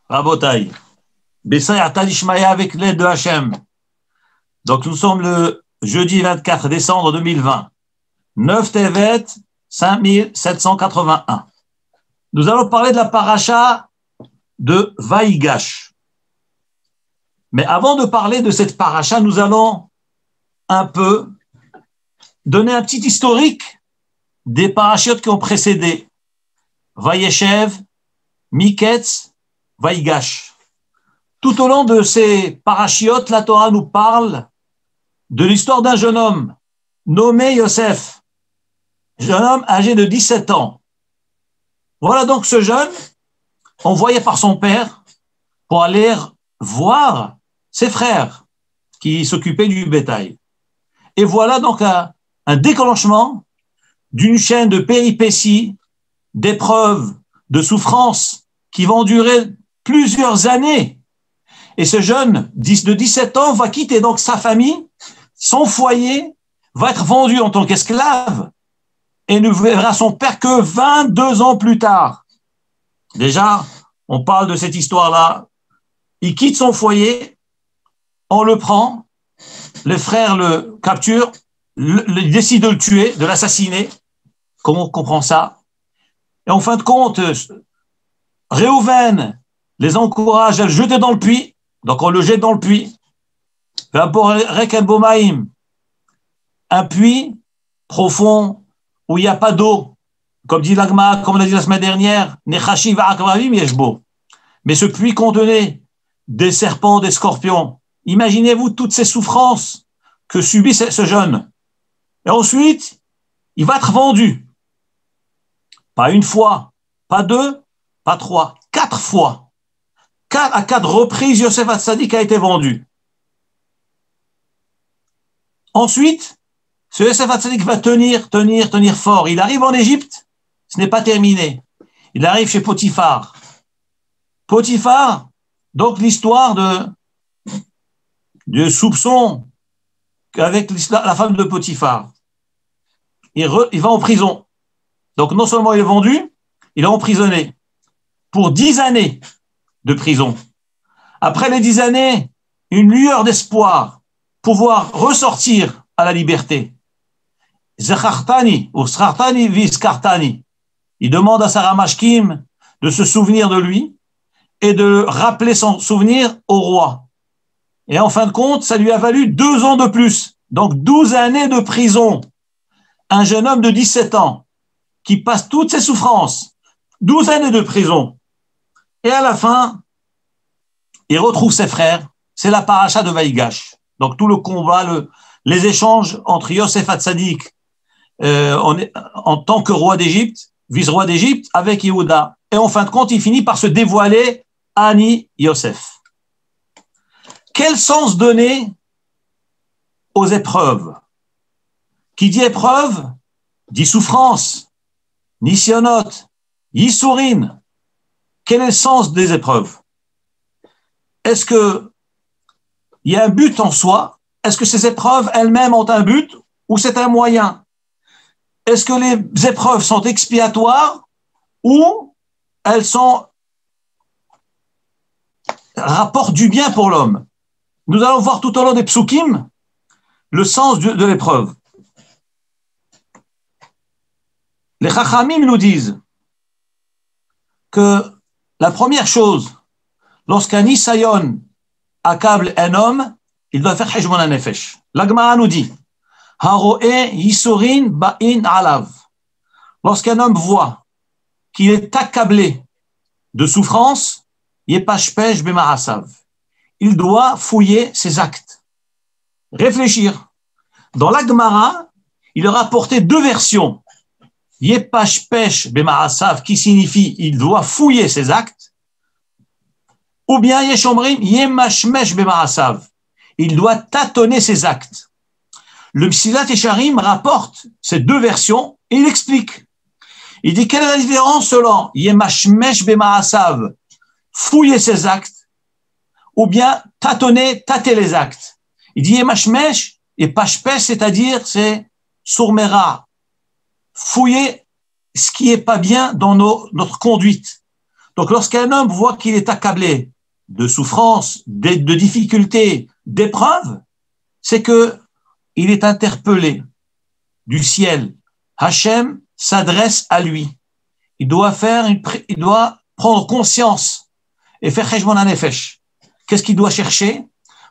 Rabotai, Bessayata Dishmaya avec l'aide de Hachem. Donc nous sommes le jeudi 24 décembre 2020, 9 Tevet 5781. Nous allons parler de la paracha de Vaïgash. Mais avant de parler de cette paracha, nous allons un peu donner un petit historique des parachiotes qui ont précédé Vayeshev, Miketz, Vaïgash. Tout au long de ces parachiotes, la Torah nous parle de l'histoire d'un jeune homme nommé Yosef, jeune homme âgé de 17 ans. Voilà donc ce jeune, envoyé par son père pour aller voir ses frères qui s'occupaient du bétail. Et voilà donc un déclenchement d'une chaîne de péripéties, d'épreuves, de souffrances qui vont durer plusieurs années. Et ce jeune de 17 ans va quitter donc sa famille, son foyer, va être vendu en tant qu'esclave et ne verra son père que 22 ans plus tard. Déjà, on parle de cette histoire-là. Il quitte son foyer, on le prend, les frères le capturent, il décide de le tuer, de l'assassiner. Comment on comprend ça? Et en fin de compte, Réhouven les encourage à le jeter dans le puits, donc on le jette dans le puits. Un puits profond où il n'y a pas d'eau, comme dit l'Agma, comme on a dit la semaine dernière, mais ce puits contenait des serpents, des scorpions. Imaginez-vous toutes ces souffrances que subit ce jeune. Et ensuite, il va être vendu. Pas une fois, pas deux, pas trois, 4 fois. 4 à 4 reprises, Yosef Hatzadik a été vendu. Ensuite, ce Yosef Hatzadik va tenir fort. Il arrive en Égypte, ce n'est pas terminé. Il arrive chez Potiphar. Potiphar, donc l'histoire de soupçon avec la femme de Potiphar. Il va en prison. Donc non seulement il est vendu, il est emprisonné pour 10 années de prison. Après les 10 années, une lueur d'espoir, pouvoir ressortir à la liberté. Zechartani ou Srartani viskartani. Il demande à Sarah Mashkim de se souvenir de lui et de rappeler son souvenir au roi. Et en fin de compte, ça lui a valu 2 ans de plus. Donc 12 années de prison. Un jeune homme de 17 ans qui passe toutes ses souffrances, 12 années de prison. Et à la fin, il retrouve ses frères. C'est la paracha de Vaïgash. Donc tout le combat, les échanges entre Yosef Hatzadik en tant que roi d'Égypte, vice-roi d'Égypte, avec Yehuda. Et en fin de compte, il finit par se dévoiler Ani Yosef. Quel sens donner aux épreuves? Qui dit épreuve, dit souffrance, nisyonot, yisourin. Quel est le sens des épreuves? Est-ce qu'il y a un but en soi? Est-ce que ces épreuves elles-mêmes ont un but ou c'est un moyen? Est-ce que les épreuves sont expiatoires ou elles rapportent du bien pour l'homme? Nous allons voir tout au long des psukim le sens de l'épreuve. Les Chachamim nous disent que la première chose, lorsqu'un Nisayon accable un homme, il doit faire Heshbon HaNefesh. La Gemara nous dit Haroe Yisurin Ba'in Alav. Lorsqu'un homme voit qu'il est accablé de souffrance, Yepashpesh B'ma'asav. Il doit fouiller ses actes, réfléchir. Dans la Gemara, il leur a apporté 2 versions. Yepashpesh B'ma'asav, qui signifie il doit fouiller ses actes, ou bien Yeshomrim Yemashmesh B'ma'asav, il doit tâtonner ses actes. Le Msilat Yesharim rapporte ces 2 versions et il explique. Il dit quelle est la différence selon Yemashmesh B'ma'asav, fouiller ses actes, ou bien tâter les actes. Il dit Yemashmesh et Pashpesh, c'est-à-dire c'est Sourmera, fouiller ce qui est pas bien dans notre conduite. Donc, lorsqu'un homme voit qu'il est accablé de souffrances, de difficultés, d'épreuves, c'est que il est interpellé du ciel. Hachem s'adresse à lui. Il doit prendre conscience et faire cheshbon hanefesh. Qu'est-ce qu'il doit chercher?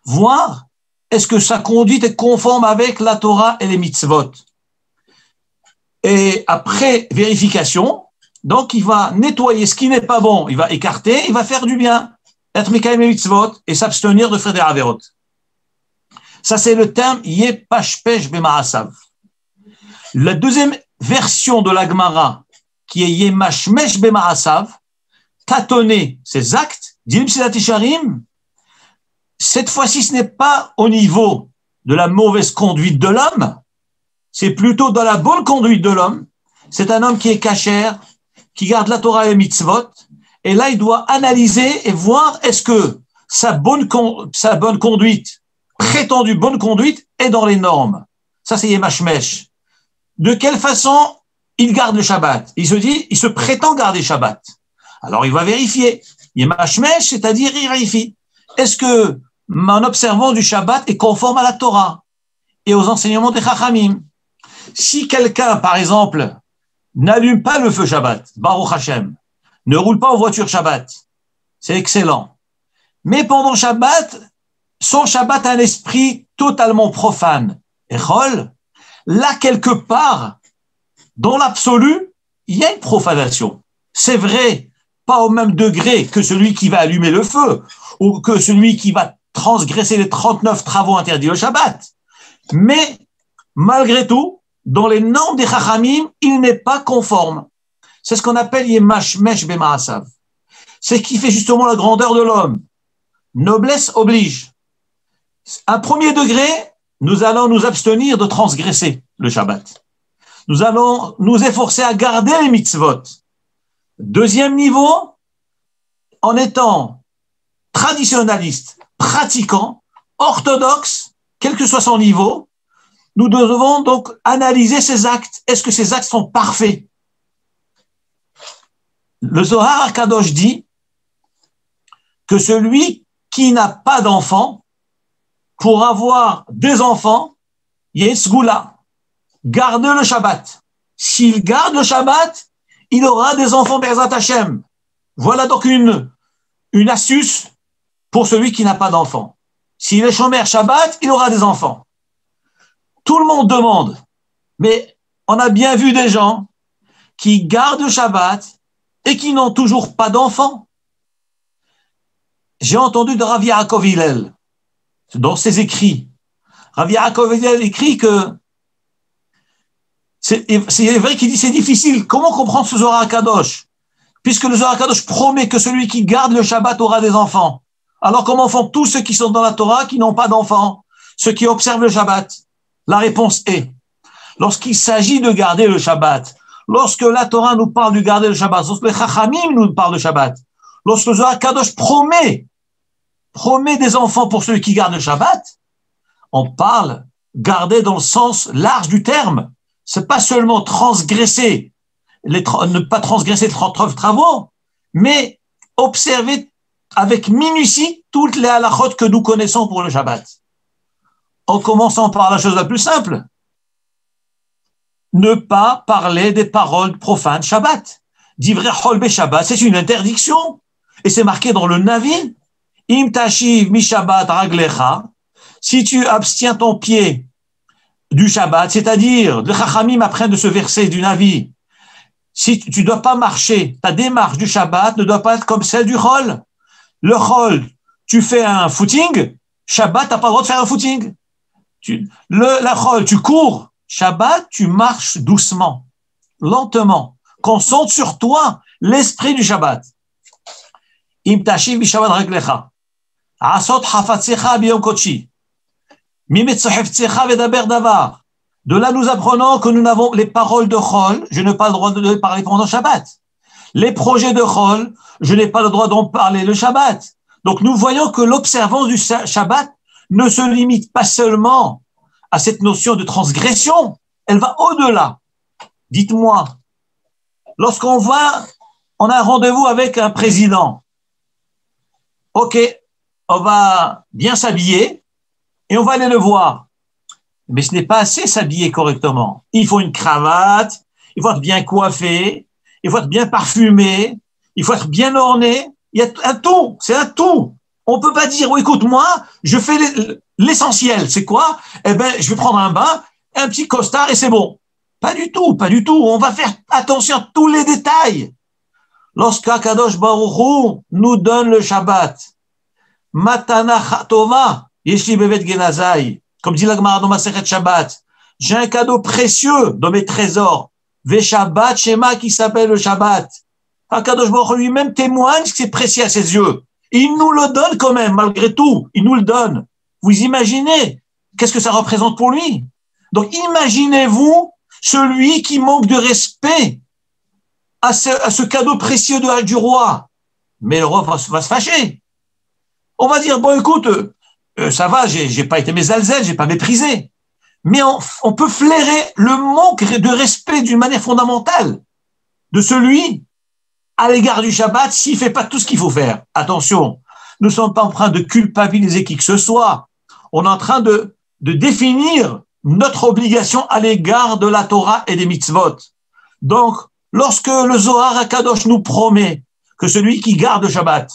Voir est-ce que sa conduite est conforme avec la Torah et les mitzvot. Et après vérification, donc il va nettoyer ce qui n'est pas bon, il va écarter, il va faire du bien, être mekayem les mitzvot et s'abstenir de faire des averot. Ça c'est le terme yepashpesh b'ma'asav. La deuxième version de la Gemara, qui est yemashmesh b'ma'asav, tâtonner ses actes, dit Sharim, cette fois-ci, ce n'est pas au niveau de la mauvaise conduite de l'homme, c'est plutôt dans la bonne conduite de l'homme. C'est un homme qui est cachère, qui garde la Torah et les mitzvot, et là, il doit analyser et voir est-ce que sa bonne conduite, prétendue bonne conduite, est dans les normes. Ça, c'est Yemashmesh. De quelle façon il garde le Shabbat? Il se dit, il se prétend garder Shabbat. Alors, il va vérifier. Yemashmesh, c'est-à-dire, il vérifie. Est-ce que mon observance du Shabbat est conforme à la Torah et aux enseignements des Chachamim? Si quelqu'un, par exemple, n'allume pas le feu Shabbat, Baruch Hashem, ne roule pas en voiture Shabbat, c'est excellent. Mais pendant Shabbat, son Shabbat a un esprit totalement profane. Et là, quelque part, dans l'absolu, il y a une profanation. C'est vrai, pas au même degré que celui qui va allumer le feu ou que celui qui va transgresser les 39 travaux interdits au Shabbat. Mais, malgré tout, dans les normes des Chachamim, il n'est pas conforme. C'est ce qu'on appelle Yemashmesh b'ma'asav. C'est ce qui fait justement la grandeur de l'homme. Noblesse oblige. À premier degré, nous allons nous abstenir de transgresser le Shabbat. Nous allons nous efforcer à garder les mitzvot. Deuxième niveau, en étant traditionnaliste, pratiquant, orthodoxe, quel que soit son niveau, nous devons donc analyser ces actes. Est-ce que ces actes sont parfaits? Le Zohar Kadosh dit que celui qui n'a pas d'enfant, pour avoir des enfants, Yesgoula, garde le Shabbat. S'il garde le Shabbat, il aura des enfants Be'ezrat Hashem. Voilà donc une astuce pour celui qui n'a pas d'enfant. S'il est shomer Shabbat, il aura des enfants. Tout le monde demande, mais on a bien vu des gens qui gardent le Shabbat et qui n'ont toujours pas d'enfants. J'ai entendu de Rav Yaakov Hillel, dans ses écrits. Rav Yaakov Hillel écrit que c'est vrai qu'il dit c'est difficile. Comment comprendre ce Zohar Kadosh? Puisque le Zohar Kadosh promet que celui qui garde le Shabbat aura des enfants. Alors comment font tous ceux qui sont dans la Torah qui n'ont pas d'enfants, ceux qui observent le Shabbat? La réponse est, lorsqu'il s'agit de garder le Shabbat, lorsque la Torah nous parle de garder le Shabbat, lorsque les Chachamim nous parlent de Shabbat, lorsque le Zohar Kadosh promet des enfants pour ceux qui gardent le Shabbat, on parle garder dans le sens large du terme. C'est pas seulement transgresser ne pas transgresser les 39 travaux, mais observer avec minutie toutes les halachot que nous connaissons pour le Shabbat. En commençant par la chose la plus simple, ne pas parler des paroles profanes Shabbat. Divrei chol be-Shabbat, c'est une interdiction. Et c'est marqué dans le Navi. Im tashiv mi Shabbat raglecha, si tu abstiens ton pied du Shabbat, c'est-à-dire, le Chachamim apprennent de ce verset du Navi, si tu ne dois pas marcher, ta démarche du Shabbat ne doit pas être comme celle du Chol. Le Chol, tu fais un footing, Shabbat, tu n'as pas le droit de faire un footing. La Chol, tu cours, Shabbat, tu marches doucement, lentement. Concentre sur toi l'esprit du Shabbat. Im tashiv mi Shabbat raglecha, asot hafatzecha biyom kodshi. De là, nous apprenons que nous n'avons les paroles de Chol, je n'ai pas le droit de parler pendant Shabbat. Les projets de Chol, je n'ai pas le droit d'en parler le Shabbat. Donc, nous voyons que l'observance du Shabbat ne se limite pas seulement à cette notion de transgression, elle va au-delà. Dites-moi, lorsqu'on va on a un rendez-vous avec un président. Ok, on va bien s'habiller et on va aller le voir. Mais ce n'est pas assez s'habiller correctement. Il faut une cravate, il faut être bien coiffé, il faut être bien parfumé, il faut être bien orné. Il y a un tout, c'est un tout. On peut pas dire, oh, écoute, moi, je fais l'essentiel. C'est quoi? Eh ben, je vais prendre un bain, un petit costard et c'est bon. Pas du tout, pas du tout. On va faire attention à tous les détails. Lorsqu'Akadosh Baruch Hu nous donne le Shabbat, Matana Tova, Yeshli Bevet Genazai, comme dit la Gemara dans Masechet Shabbat, j'ai un cadeau précieux dans mes trésors, Ve Shabbat Shema qui s'appelle le Shabbat. Akadosh Baruch Hu lui-même témoigne que c'est précieux à ses yeux. Et il nous le donne quand même, malgré tout. Il nous le donne. Vous imaginez qu'est-ce que ça représente pour lui? Donc, imaginez-vous celui qui manque de respect à ce cadeau précieux du roi. Mais le roi va se fâcher. On va dire, bon, écoute, ça va, j'ai pas été mésalzel, j'ai pas méprisé. Mais on peut flairer le manque de respect d'une manière fondamentale de celui à l'égard du Shabbat s'il fait pas tout ce qu'il faut faire. Attention, nous ne sommes pas en train de culpabiliser qui que ce soit. On est en train de définir notre obligation à l'égard de la Torah et des mitzvot. Donc, lorsque le Zohar HaKadosh nous promet que celui qui garde le Shabbat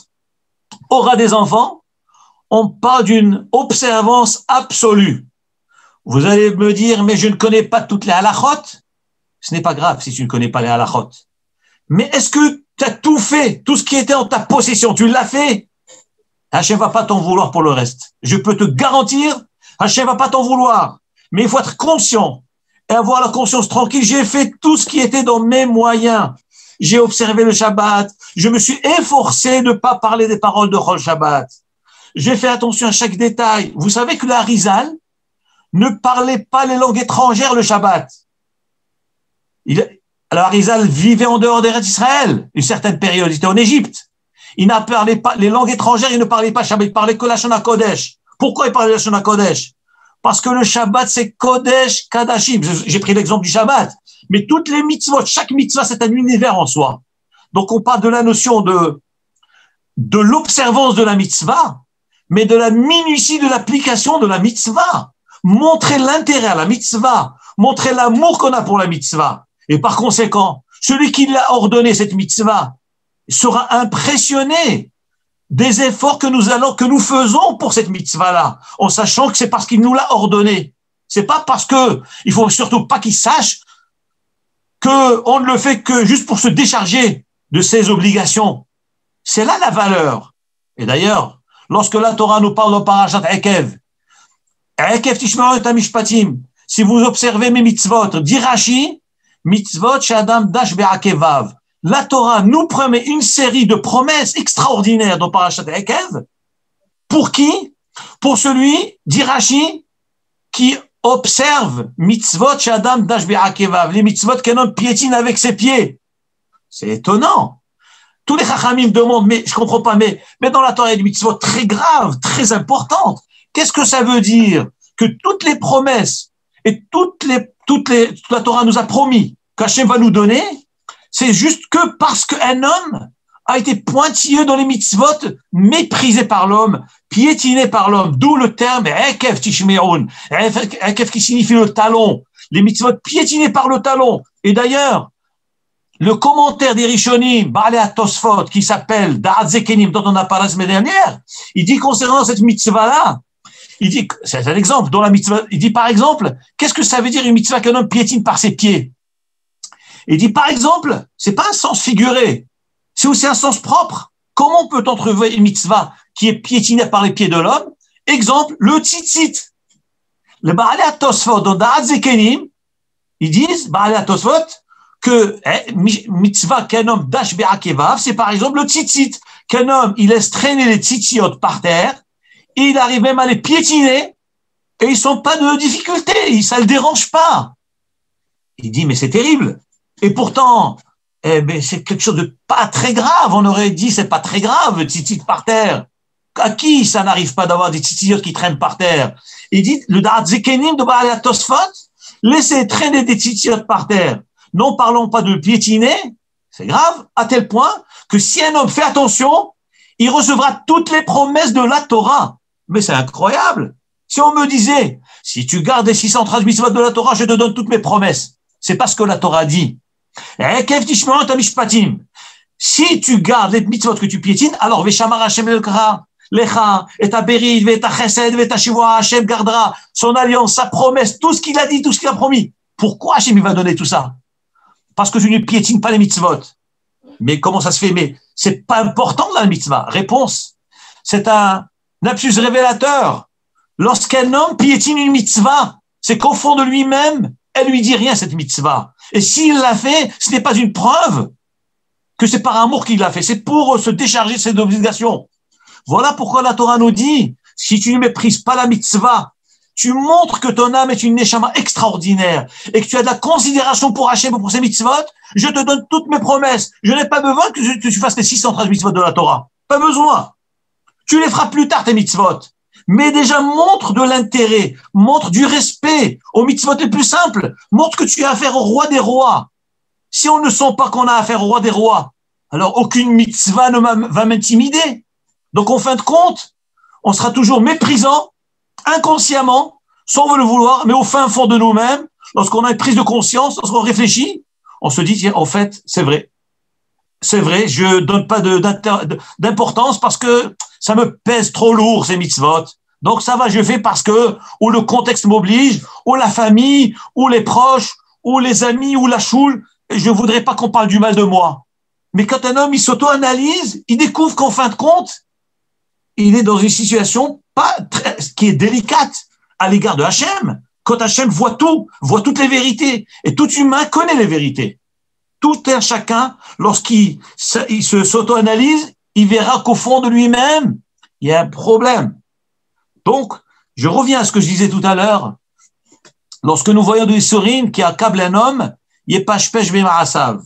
aura des enfants, on parle d'une observance absolue. Vous allez me dire, mais je ne connais pas toutes les halachot. Ce n'est pas grave si tu ne connais pas les halachot. Mais est-ce que tu as tout fait, tout ce qui était en ta possession, tu l'as fait? Hachem va pas t'en vouloir pour le reste. Je peux te garantir, Hachem va pas t'en vouloir. Mais il faut être conscient et avoir la conscience tranquille. J'ai fait tout ce qui était dans mes moyens. J'ai observé le Shabbat. Je me suis efforcé de ne pas parler des paroles de Chol Shabbat. J'ai fait attention à chaque détail. Vous savez que le Harizal ne parlait pas les langues étrangères le Shabbat. Alors Harizal vivait en dehors d'Eretz Israël, une certaine période. Il était en Égypte. Il n'a parlé pas les langues étrangères. Il ne parlait pas Shabbat. Il parlait que la Shana Kodesh. Pourquoi il parlait la Shana Kodesh? Parce que le Shabbat, c'est Kodesh Kadashim. J'ai pris l'exemple du Shabbat. Mais toutes les mitzvot, chaque mitzvah, c'est un univers en soi. Donc, on parle de la notion de l'observance de la mitzvah, mais de la minutie de l'application de la mitzvah. Montrer l'intérêt à la mitzvah. Montrer l'amour qu'on a pour la mitzvah. Et par conséquent, celui qui l'a ordonné, cette mitzvah, sera impressionné des efforts que nous faisons pour cette mitzvah-là, en sachant que c'est parce qu'il nous l'a ordonné. C'est pas parce que, il faut surtout pas qu'il sache qu'on ne le fait que juste pour se décharger de ses obligations. C'est là la valeur. Et d'ailleurs, lorsque la Torah nous parle de Parashat Ekev, Ekev tishmeru et hamishpatim, si vous observez mes mitzvot, dit Rashi, mitzvot sh'adam dash be'akevav. La Torah nous promet une série de promesses extraordinaires dans Parashat Ekev. Pour qui? Pour celui, dit Rashi, qui observe mitzvot sh'adam dash be'akevav, les mitzvot qu'un homme piétine avec ses pieds. C'est étonnant. Tous les chachamim demandent, mais je comprends pas, mais dans la Torah, il y a des mitzvot très graves, très importantes. Qu'est-ce que ça veut dire? Que toutes les promesses et toute la Torah nous a promis qu'Hachem va nous donner, c'est juste que parce qu'un homme a été pointilleux dans les mitzvot, méprisé par l'homme, piétiné par l'homme, d'où le terme Ekev Tishmeron, Ekev qui signifie le talon, les mitzvot piétinés par le talon. Et d'ailleurs, le commentaire des Rishonim, Baalei Tosfot, qui s'appelle Da'at Zekenim, dont on a parlé la semaine dernière, il dit concernant cette mitzvah-là, il dit, c'est un exemple, dans la mitzvah, il dit par exemple, qu'est-ce que ça veut dire une mitzvah qu'un homme piétine par ses pieds? Il dit par exemple, c'est pas un sens figuré, c'est aussi un sens propre. Comment peut-on trouver une mitzvah qui est piétinée par les pieds de l'homme? Exemple, le tzitzit. Le Baalei Tosfot, dans Da'at Zekenim, ils disent, Baalei Tosfot, que mitzvah qu'un homme dash be'akevav, c'est par exemple le tzitzit, qu'un homme, il laisse traîner les tzitziot par terre, et il arrive même à les piétiner, et ils sont pas de difficulté, ça le dérange pas. Il dit, mais c'est terrible. Et pourtant, c'est quelque chose de pas très grave. On aurait dit, c'est pas très grave, le tzitzit par terre. À qui ça n'arrive pas d'avoir des tzitziot qui traînent par terre? Il dit, le Da'at Zekenim de Baalei Tosfot, laissez traîner des tzitziot par terre. Non parlons pas de piétiner, C'est grave, à tel point que si un homme fait attention, il recevra toutes les promesses de la Torah. Mais c'est incroyable. Si on me disait, si tu gardes les 613 mitzvot de la Torah, je te donne toutes mes promesses. C'est pas ce que la Torah dit. Si tu gardes les mitzvot que tu piétines, alors Veshamar Hashem Elkra, Lecha, et ta Berit, et ta Chesed, et ta Shivua, Hashem gardera son alliance, sa promesse, tout ce qu'il a dit, tout ce qu'il a promis. Pourquoi Hashem il va donner tout ça? Parce que tu ne piétines pas les mitzvot. Mais comment ça se fait? Mais c'est pas important la mitzvah. Réponse. C'est un lapsus révélateur. Lorsqu'un homme piétine une mitzvah, c'est qu'au fond de lui-même, elle lui dit rien, cette mitzvah. Et s'il l'a fait, ce n'est pas une preuve que c'est par amour qu'il l'a fait. C'est pour se décharger de ses obligations. Voilà pourquoi la Torah nous dit, si tu ne méprises pas la mitzvah, tu montres que ton âme est une neshama extraordinaire et que tu as de la considération pour Hachem ou pour ses mitzvot, je te donne toutes mes promesses. Je n'ai pas besoin que tu fasses les 613 mitzvot de la Torah. Pas besoin. Tu les feras plus tard, tes mitzvot. Mais déjà, montre de l'intérêt, montre du respect aux mitzvot les plus simples, montre que tu as affaire au roi des rois. Si on ne sent pas qu'on a affaire au roi des rois, alors aucune mitzvah ne va m'intimider. Donc, en fin de compte, on sera toujours méprisant, inconsciemment, sans le vouloir, mais au fin fond de nous-mêmes, lorsqu'on a une prise de conscience, lorsqu'on réfléchit, on se dit, tiens, en fait, c'est vrai, je donne pas d'importance parce que ça me pèse trop lourd, ces mitzvot. Donc ça va, je fais parce que, ou le contexte m'oblige, ou la famille, ou les proches, ou les amis, ou la choule, et je voudrais pas qu'on parle du mal de moi. Mais quand un homme, il s'auto-analyse, il découvre qu'en fin de compte, il est dans une situation qui est délicate à l'égard de Hachem. Quand Hachem voit tout, voit toutes les vérités, et tout humain connaît les vérités. Tout un chacun, lorsqu'il s'auto-analyse, il verra qu'au fond de lui-même, il y a un problème. Donc, je reviens à ce que je disais tout à l'heure. Lorsque nous voyons des Issorim qui accablent un homme, Yepashpesh b'ma'asav.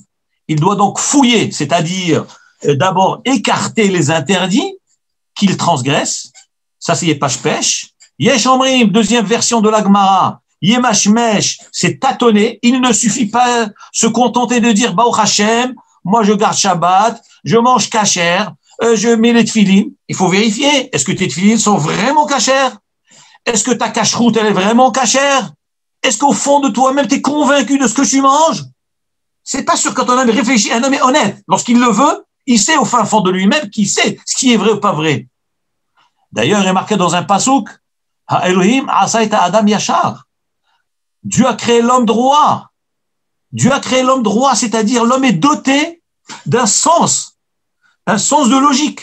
Il doit donc fouiller, c'est-à-dire d'abord écarter les interdits qu'il transgresse. Ça, c'est Yepashpesh. Yesh Omrim, deuxième version de la Gemara. Yemashmesh, c'est tâtonner. Il ne suffit pas se contenter de dire Baruch Hashem, moi je garde Shabbat, je mange kasher, je mets les tefilines. Il faut vérifier. Est-ce que tes tefilines sont vraiment kasher? Est-ce que ta cacheroute, elle est vraiment kasher? Est-ce qu'au fond de toi-même, tu es convaincu de ce que tu manges? C'est pas sûr quand un homme réfléchit, un homme est honnête. Lorsqu'il le veut, il sait au fin fond de lui-même qu'il sait ce qui est vrai ou pas vrai. D'ailleurs, il est marqué dans un pasouk, Ha Elohim asaita Adam yashar. Dieu a créé l'homme droit. Dieu a créé l'homme droit, c'est-à-dire l'homme est doté d'un sens de logique,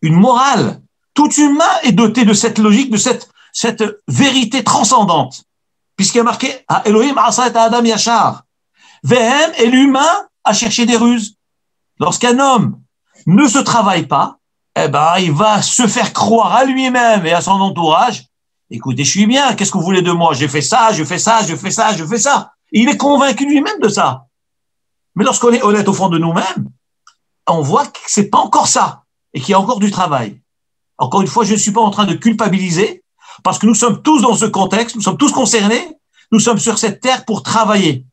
une morale. Tout humain est doté de cette logique, de cette vérité transcendante. Puisqu'il y a marqué Elohim asaita Adam yashar. Vehem, et l'humain a cherché des ruses. Lorsqu'un homme ne se travaille pas, eh ben, il va se faire croire à lui-même et à son entourage. Écoutez, je suis bien, qu'est-ce que vous voulez de moi? J'ai fait ça, je fais ça, je fais ça, je fais ça. Il est convaincu lui-même de ça. Mais lorsqu'on est honnête au fond de nous-mêmes, on voit que c'est pas encore ça et qu'il y a encore du travail. Encore une fois, je ne suis pas en train de culpabiliser parce que nous sommes tous dans ce contexte, nous sommes tous concernés, nous sommes sur cette terre pour travailler.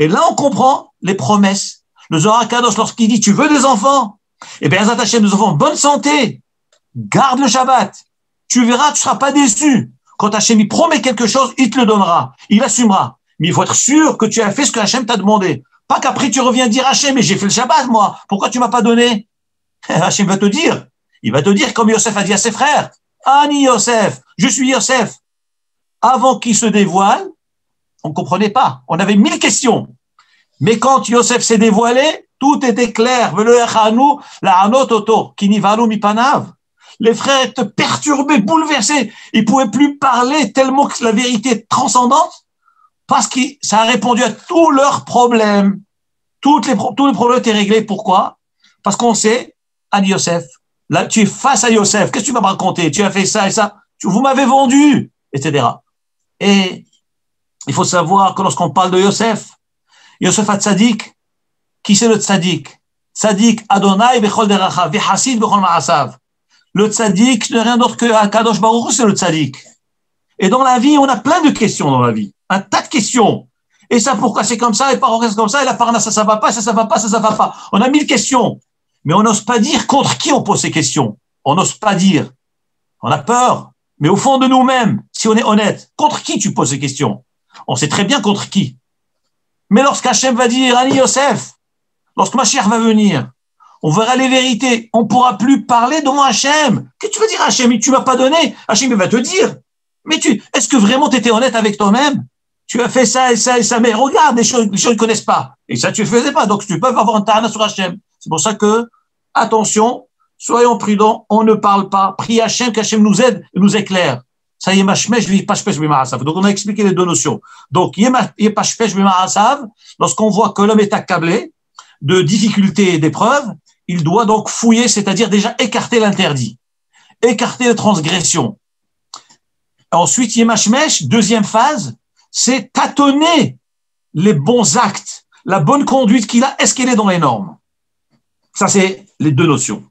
Et là, on comprend les promesses. Le Zohar Kadosh, lorsqu'il dit, tu veux des enfants? Eh bien, Azat Hashem, des enfants en bonne santé. Garde le Shabbat. Tu verras, tu ne seras pas déçu. Quand Hashem il promet quelque chose, il te le donnera. Il assumera. Mais il faut être sûr que tu as fait ce que Hashem t'a demandé. Pas qu'après tu reviens dire Hashem, mais j'ai fait le Shabbat, moi. Pourquoi tu m'as pas donné? Hashem va te dire. Il va te dire comme Yosef a dit à ses frères. Ani Yosef, je suis Yosef. Avant qu'il se dévoile, on ne comprenait pas. On avait 1000 questions. Mais quand Yosef s'est dévoilé, tout était clair. Les frères étaient perturbés, bouleversés. Ils ne pouvaient plus parler tellement que la vérité est transcendante parce que ça a répondu à tous leurs problèmes. Tous les problèmes étaient réglés. Pourquoi? Parce qu'on sait, Anne Yosef, là, tu es face à Yosef. Qu'est-ce que tu vas me raconter? Tu as fait ça et ça. Vous m'avez vendu, etc. Et il faut savoir que lorsqu'on parle de Yosef a tzadik, qui c'est le tzadik? Tzadik Adonai bechol derachav, v'hasid bechol ma'asav. Le tzadik, ce n'est rien d'autre que Kadosh Baruch Hu, c'est le tzadik. Et dans la vie, on a plein de questions dans la vie. Un tas de questions. et ça, pourquoi c'est comme ça, et pourquoi c'est comme ça, et la parnassa, ça va pas, ça va pas, ça va pas. On a 1000 questions, mais on n'ose pas dire contre qui on pose ces questions. On n'ose pas dire. On a peur. Mais au fond de nous-mêmes, si on est honnête, contre qui tu poses ces questions? On sait très bien contre qui. Mais lorsqu'Hachem va dire, Ani Yosef, lorsque Mashiach va venir, on verra les vérités. On ne pourra plus parler devant Hachem. Qu'est-ce que tu vas dire à Hachem? Tu ne m'as pas donné. Hachem va te dire. Mais est-ce que vraiment tu étais honnête avec toi-même? Tu as fait ça et ça et ça, mais regarde, les gens ne connaissent pas. Et ça, tu ne faisais pas. Donc, tu peux avoir un ta'ana sur Hachem. C'est pour ça que, attention, soyons prudents, on ne parle pas. Prie Hachem, qu'Hachem nous aide et nous éclaire. Ça y est, mashmesh, pashpesh, b'ma'asav. Donc, on a expliqué les deux notions. Donc, pashpesh, b'ma'asav, lorsqu'on voit que l'homme est accablé de difficultés et d'épreuves, il doit donc fouiller, c'est-à-dire déjà écarter l'interdit, écarter les transgressions. Ensuite, yemashmesh, deuxième phase, c'est tâtonner les bons actes, la bonne conduite qu'il a, est-ce qu'elle est dans les normes? Ça, c'est les deux notions.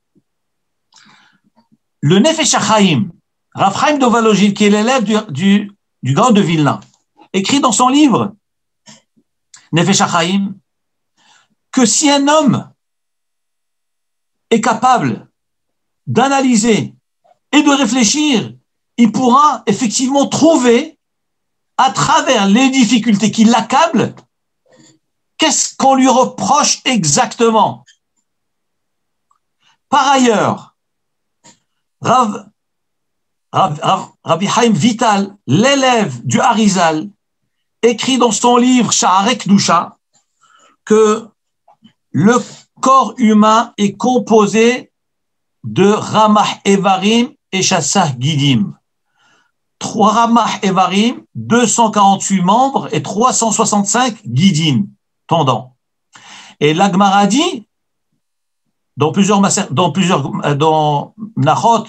Le Nefesh HaChaim, Rav Chaim de Volojine, qui est l'élève du Gaon de Vilna, écrit dans son livre Nefesh HaChaim que si un homme est capable d'analyser et de réfléchir, il pourra effectivement trouver à travers les difficultés qui l'accablent, qu'est-ce qu'on lui reproche exactement. Par ailleurs, Rabbi Chaim Vital, l'élève du Harizal, écrit dans son livre Sha'arei Kedusha que le corps humain est composé de Ramah Evarim et Shassah Gidim. 3 Ramah Evarim, 248 membres et 365 Gidim, tendons. Et l'Agmara dit, dans Nachot,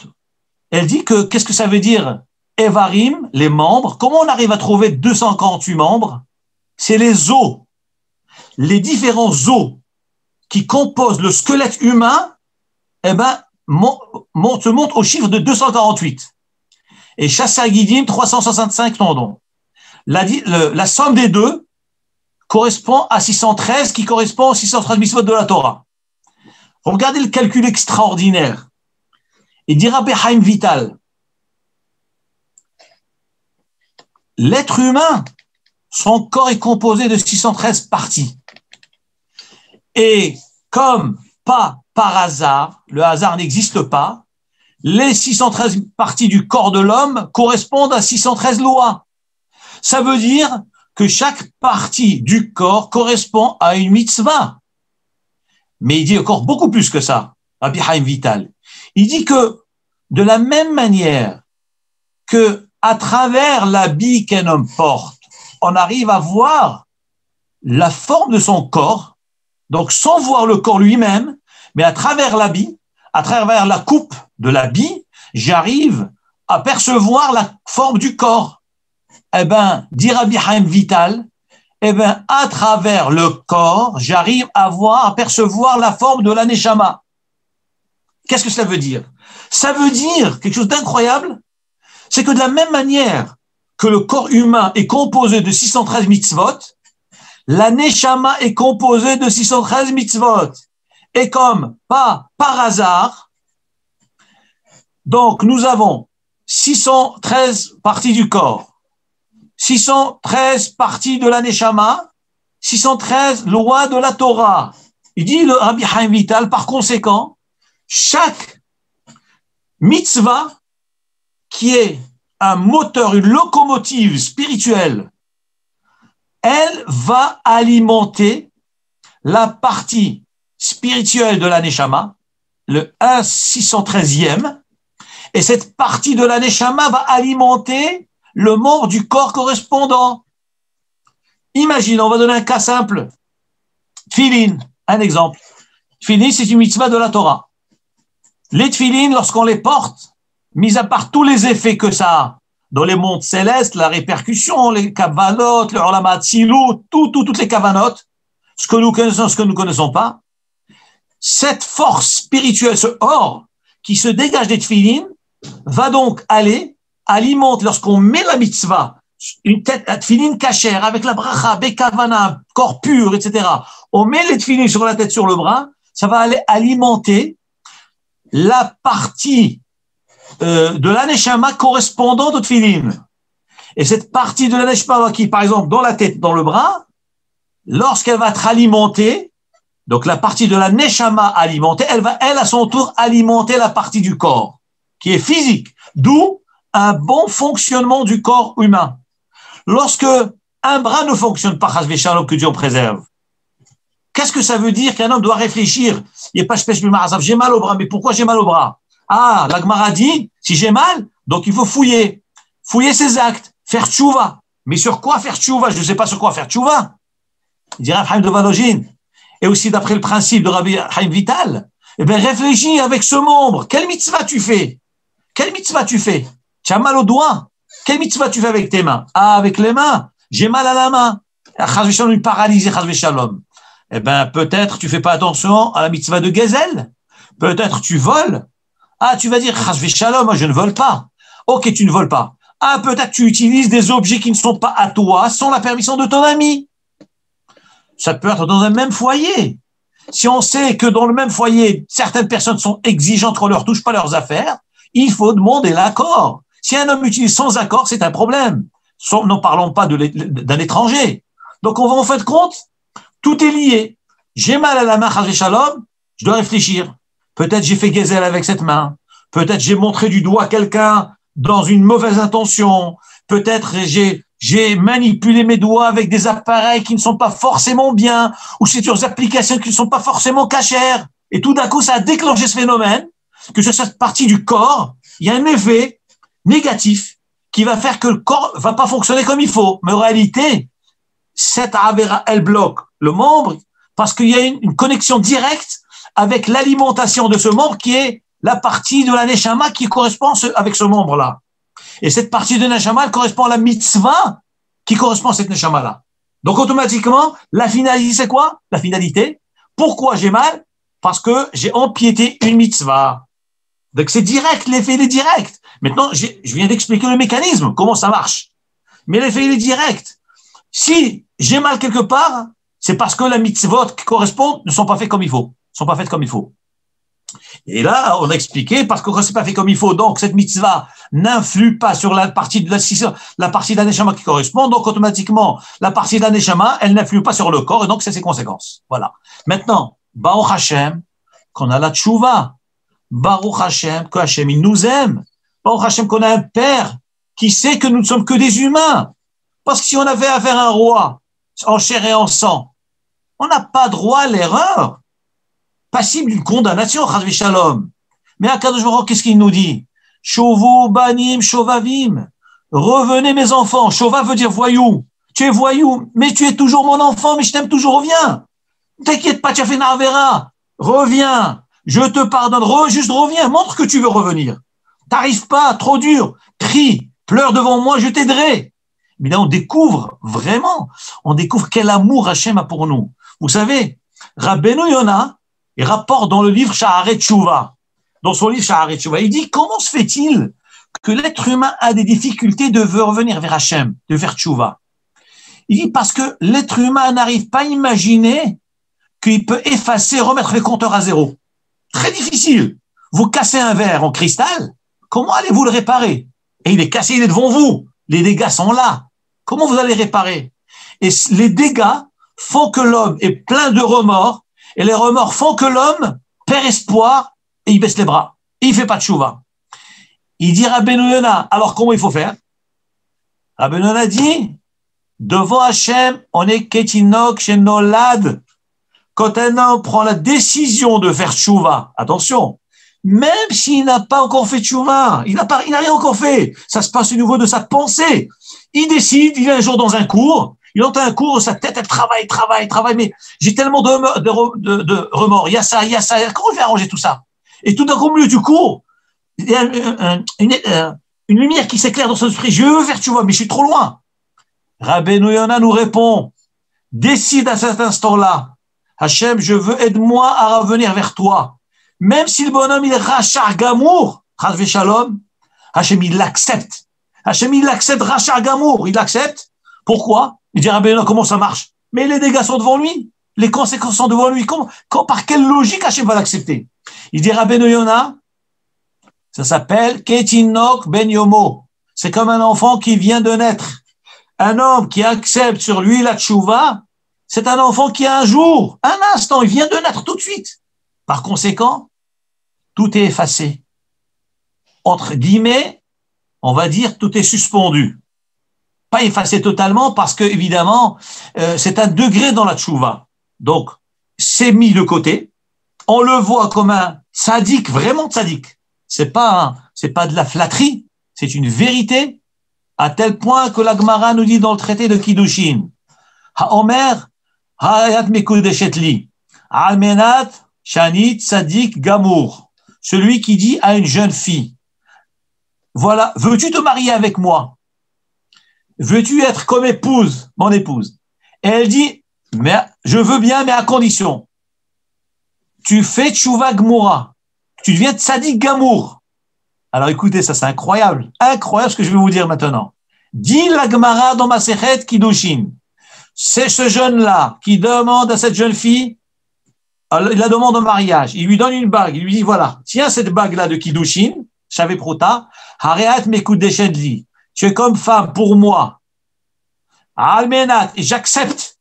elle dit que, qu'est-ce que ça veut dire Evarim, les membres? Comment on arrive à trouver 248 membres? C'est les os. Les différents os qui composent le squelette humain, eh ben, se montent au chiffre de 248. Et Shassah Gidim, 365 tendons. La somme des deux correspond à 613, qui correspond aux 613 mitzvot de la Torah. Regardez le calcul extraordinaire. Il dit Rabbi Chaim Vital, l'être humain, son corps est composé de 613 parties. Et comme pas par hasard, le hasard n'existe pas, les 613 parties du corps de l'homme correspondent à 613 lois. Ça veut dire que chaque partie du corps correspond à une mitzvah. Mais il dit encore beaucoup plus que ça, Rabbi Chaim Vital. Il dit que de la même manière que à travers l'habit qu'un homme porte, on arrive à voir la forme de son corps, donc sans voir le corps lui-même, mais à travers l'habit, à travers la coupe de l'habit, j'arrive à percevoir la forme du corps. Eh ben, dit Rabbi Chaim Vital, eh ben, à travers le corps, j'arrive à percevoir la forme de la neshama. Qu'est-ce que ça veut dire? Ça veut dire quelque chose d'incroyable, c'est que de la même manière que le corps humain est composé de 613 mitzvot, la neshama est composée de 613 mitzvot. Et comme pas par hasard, donc nous avons 613 parties du corps, 613 parties de la neshama, 613 lois de la Torah. Il dit le Rabbi Chaim Vital, par conséquent, chaque mitzvah qui est un moteur, une locomotive spirituelle, elle va alimenter la partie spirituelle de la neshama, le 1/613e, et cette partie de la neshama va alimenter le membre du corps correspondant. Imagine, on va donner un cas simple. Tfilin, un exemple. Tfilin, c'est une mitzvah de la Torah. Les tfilin, lorsqu'on les porte, mis à part tous les effets que ça a, dans les mondes célestes, la répercussion, les kavanot, le olamat silou, toutes les kavanot, ce que nous connaissons, ce que nous ne connaissons pas, cette force spirituelle, ce or qui se dégage des tfilin, va donc aller, alimente, lorsqu'on met la mitzvah une tête, un tefilin cachère, avec la bracha, bekavana, corps pur, etc. On met les tefilin sur la tête, sur le bras, ça va aller alimenter la partie de l'aneshama correspondante au tefilin. Et cette partie de l'aneshama qui, par exemple, dans la tête, dans le bras, lorsqu'elle va être alimentée, donc la partie de la neshama alimentée, elle va, elle, à son tour, alimenter la partie du corps, qui est physique. D'où un bon fonctionnement du corps humain. Lorsque un bras ne fonctionne pas, chas v'shalom, que Dieu en préserve, qu'est-ce que ça veut dire qu'un homme doit réfléchir? J'ai mal au bras, mais pourquoi j'ai mal au bras? Ah, la Gemara dit, si j'ai mal, donc il faut fouiller ses actes, faire tchouva. Mais sur quoi faire tchouva? Je ne sais pas sur quoi faire tchouva. Il dirait Chaim de Valogine. Et aussi d'après le principe de Rabbi Chaim Vital, eh bien, réfléchis avec ce membre. Quelle mitzvah tu fais? Quelle mitzvah tu fais? Tu as mal au doigt? Quelle mitzvah tu fais avec tes mains? Ah, avec les mains. J'ai mal à la main. Chas v'shalom, une paralysie, chas v'shalom. Eh ben, peut-être tu fais pas attention à la mitzvah de Gezel. Peut-être tu voles. Ah, tu vas dire, chas v'shalom, moi je ne vole pas. Ok, tu ne voles pas. Ah, peut-être tu utilises des objets qui ne sont pas à toi sans la permission de ton ami. Ça peut être dans un même foyer. Si on sait que dans le même foyer, certaines personnes sont exigeantes qu'on leur touche pas leurs affaires, il faut demander l'accord. Si un homme utilise sans accord, c'est un problème. N'en parlons pas d'un étranger. Donc, on va en fin de compte, tout est lié. J'ai mal à la main, chas v'shalom, je dois réfléchir. Peut-être j'ai fait gezel avec cette main. Peut-être j'ai montré du doigt quelqu'un dans une mauvaise intention. Peut-être j'ai manipulé mes doigts avec des appareils qui ne sont pas forcément bien, ou c'est sur des applications qui ne sont pas forcément cachères. Et tout d'un coup, ça a déclenché ce phénomène, que sur cette partie du corps, il y a un effet négatif qui va faire que le corps va pas fonctionner comme il faut. Mais en réalité, cette avera, elle bloque le membre parce qu'il y a une connexion directe avec l'alimentation de ce membre qui est la partie de la neshama qui correspond avec ce membre-là. Et cette partie de neshama, elle correspond à la mitzvah qui correspond à cette neshama-là. Donc, automatiquement, la finalité, c'est quoi? La finalité. Pourquoi j'ai mal? Parce que j'ai empiété une mitzvah. Donc, c'est direct, l'effet, il est direct. Maintenant, je viens d'expliquer le mécanisme, comment ça marche. Mais l'effet, il est direct. Si j'ai mal quelque part, c'est parce que la mitzvot qui correspondent ne sont pas faites comme il faut. Sont pas faites comme il faut. Et là, on a expliqué, parce que quand c'est pas fait comme il faut, donc cette mitzvah n'influe pas sur la partie de la partie de la neshama qui correspond, donc automatiquement, la partie de la neshama, elle n'influe pas sur le corps, et donc c'est ses conséquences. Voilà. Maintenant, Baruch Hashem, qu'on a la tchouva, Baruch Hashem, que Hashem, il nous aime, Baruch Hashem, qu'on a un père qui sait que nous ne sommes que des humains. Parce que si on avait affaire à un roi, en chair et en sang, on n'a pas droit à l'erreur. Passible d'une condamnation, chas v'shalom. Mais Akadosh Baruch Hu, qu'est-ce qu'il nous dit? Shovu banim shovavim. Revenez mes enfants. Shova veut dire voyou. Tu es voyou, mais tu es toujours mon enfant, mais je t'aime toujours, reviens. T'inquiète pas, tu as fait Narvera. Reviens. Je te pardonne. Juste reviens. Montre que tu veux revenir. T'arrives pas, trop dur. Crie, pleure devant moi, je t'aiderai. Mais là, on découvre quel amour Hachem a pour nous. Vous savez, Rabbeinu Yona, il rapporte dans le livre Sha'arei Tshuva, dans son livre Sha'arei Tshuva, il dit comment se fait-il que l'être humain a des difficultés de revenir vers Hachem, de faire Tshuva? Il dit parce que l'être humain n'arrive pas à imaginer qu'il peut effacer, remettre les compteurs à zéro. Très difficile. Vous cassez un verre en cristal, comment allez-vous le réparer? Et il est cassé, il est devant vous. Les dégâts sont là. Comment vous allez réparer? Et les dégâts font que l'homme est plein de remords, et les remords font que l'homme perd espoir et il baisse les bras. Et il fait pas de tchouva. Il dit Rabbeinu Yona, alors comment il faut faire? Rabbeinu Yona dit, devant Hachem, on est ketinok shenolad. Quand un homme prend la décision de faire tchouva, attention, même s'il n'a pas encore fait tchouva, il n'a rien encore fait. Ça se passe au niveau de sa pensée. Il décide, il est un jour dans un cours, il entend un cours, sa tête, elle travaille, mais j'ai tellement de remords, il y a ça, comment je vais arranger tout ça? Et tout d'un coup, au milieu du cours, il y a une lumière qui s'éclaire dans son esprit, je veux faire tchouva, mais je suis trop loin. Rabbeinu Yona nous répond, décide à cet instant-là, Hachem, je veux, aide-moi à revenir vers toi. Même si le bonhomme, il est rachar gamour, chas v'shalom, Hachem, il l'accepte. Hachem, il accepte Racha Gamour, il accepte. Pourquoi? Il dit, Rabbi Yonah, comment ça marche? Mais les dégâts sont devant lui. Les conséquences sont devant lui. Par quelle logique Hachem va l'accepter? Il dit, Rabbi Yonah, ça s'appelle Ketinok Ben Yomo. C'est comme un enfant qui vient de naître. Un homme qui accepte sur lui la tchouva, c'est un enfant qui a un jour, un instant, il vient de naître tout de suite. Par conséquent, tout est effacé. Entre guillemets, on va dire, tout est suspendu. Pas effacé totalement parce que, évidemment, c'est un degré dans la tchouva. Donc, c'est mis de côté. On le voit comme un tzaddik, vraiment tzaddik. C'est pas de la flatterie, c'est une vérité, à tel point que la Gemara nous dit dans le traité de Kiddushin, Haomer, Hayat Mekudeshet li, Almenat, Shani, Tzaddik, Gamour. Celui qui dit à une jeune fille, voilà, veux-tu te marier avec moi? Veux-tu être comme épouse, mon épouse? Et elle dit, mais je veux bien, mais à condition. Tu fais Tchouva Gmoura. Tu deviens Tzaddik Gamour. Alors écoutez, ça c'est incroyable. Incroyable ce que je vais vous dire maintenant. Dit la Gemara dans Masechet Kiddushin. C'est ce jeune-là qui demande à cette jeune fille, il la demande en mariage. Il lui donne une bague. Il lui dit, voilà, tiens cette bague-là de Kiddushin, Shavé Prota, Hareat Mekudeshedli. Tu es comme femme pour moi. Almenat, et j'accepte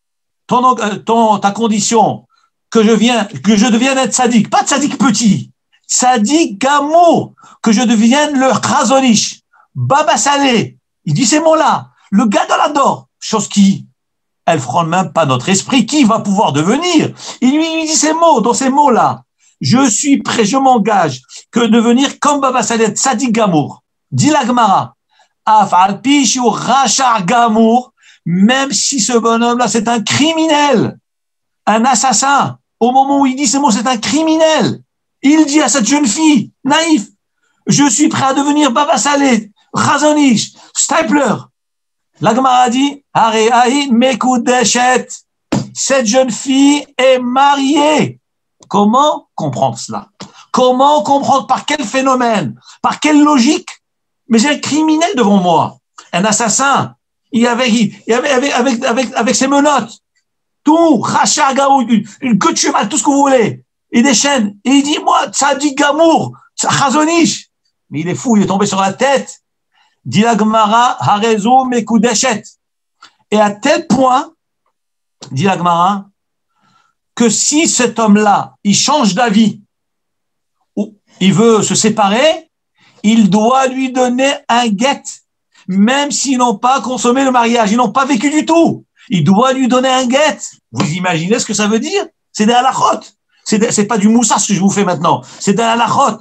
ta condition que je devienne un tzaddik, pas tzaddik petit, tzaddik gamour, que je devienne le chazonish, Baba Salé. Il dit ces mots-là. Le gars de l'adore, chose qui, elle frôle même pas notre esprit. Qui va pouvoir devenir? Il lui dit ces mots, dans ces mots-là. Je suis prêt, je m'engage que devenir comme Baba Salé, tzaddik gamour. Dit la Gemara. Af al pi shu racha gamour, même si ce bonhomme-là, c'est un criminel, un assassin. Au moment où il dit ces mots, c'est un criminel. Il dit à cette jeune fille, naïf, je suis prêt à devenir Baba Salé, Chazonish, Stapler. La Gemara dit, Hareahi Mekudeshet. Cette jeune fille est mariée. Comment comprendre cela? Comment comprendre? Par quel phénomène? Par quelle logique? Mais j'ai un criminel devant moi, un assassin. Il avait avec ses menottes, tout, Racha Gaou, une queue de cheval, tout ce que vous voulez, et des chaînes. Et il dit, moi, Tzaddik Gamour, Chazonish. Mais il est fou, il est tombé sur la tête. Dit la Gemara, Harezo Mekudeshet. Et à tel point, dit la Gemara, que si cet homme-là, il change d'avis, ou il veut se séparer, il doit lui donner un guet, même s'ils n'ont pas consommé le mariage, ils n'ont pas vécu du tout. Il doit lui donner un guet. Vous imaginez ce que ça veut dire? C'est des halachot. C'est pas du moussa ce que je vous fais maintenant. C'est des halachot.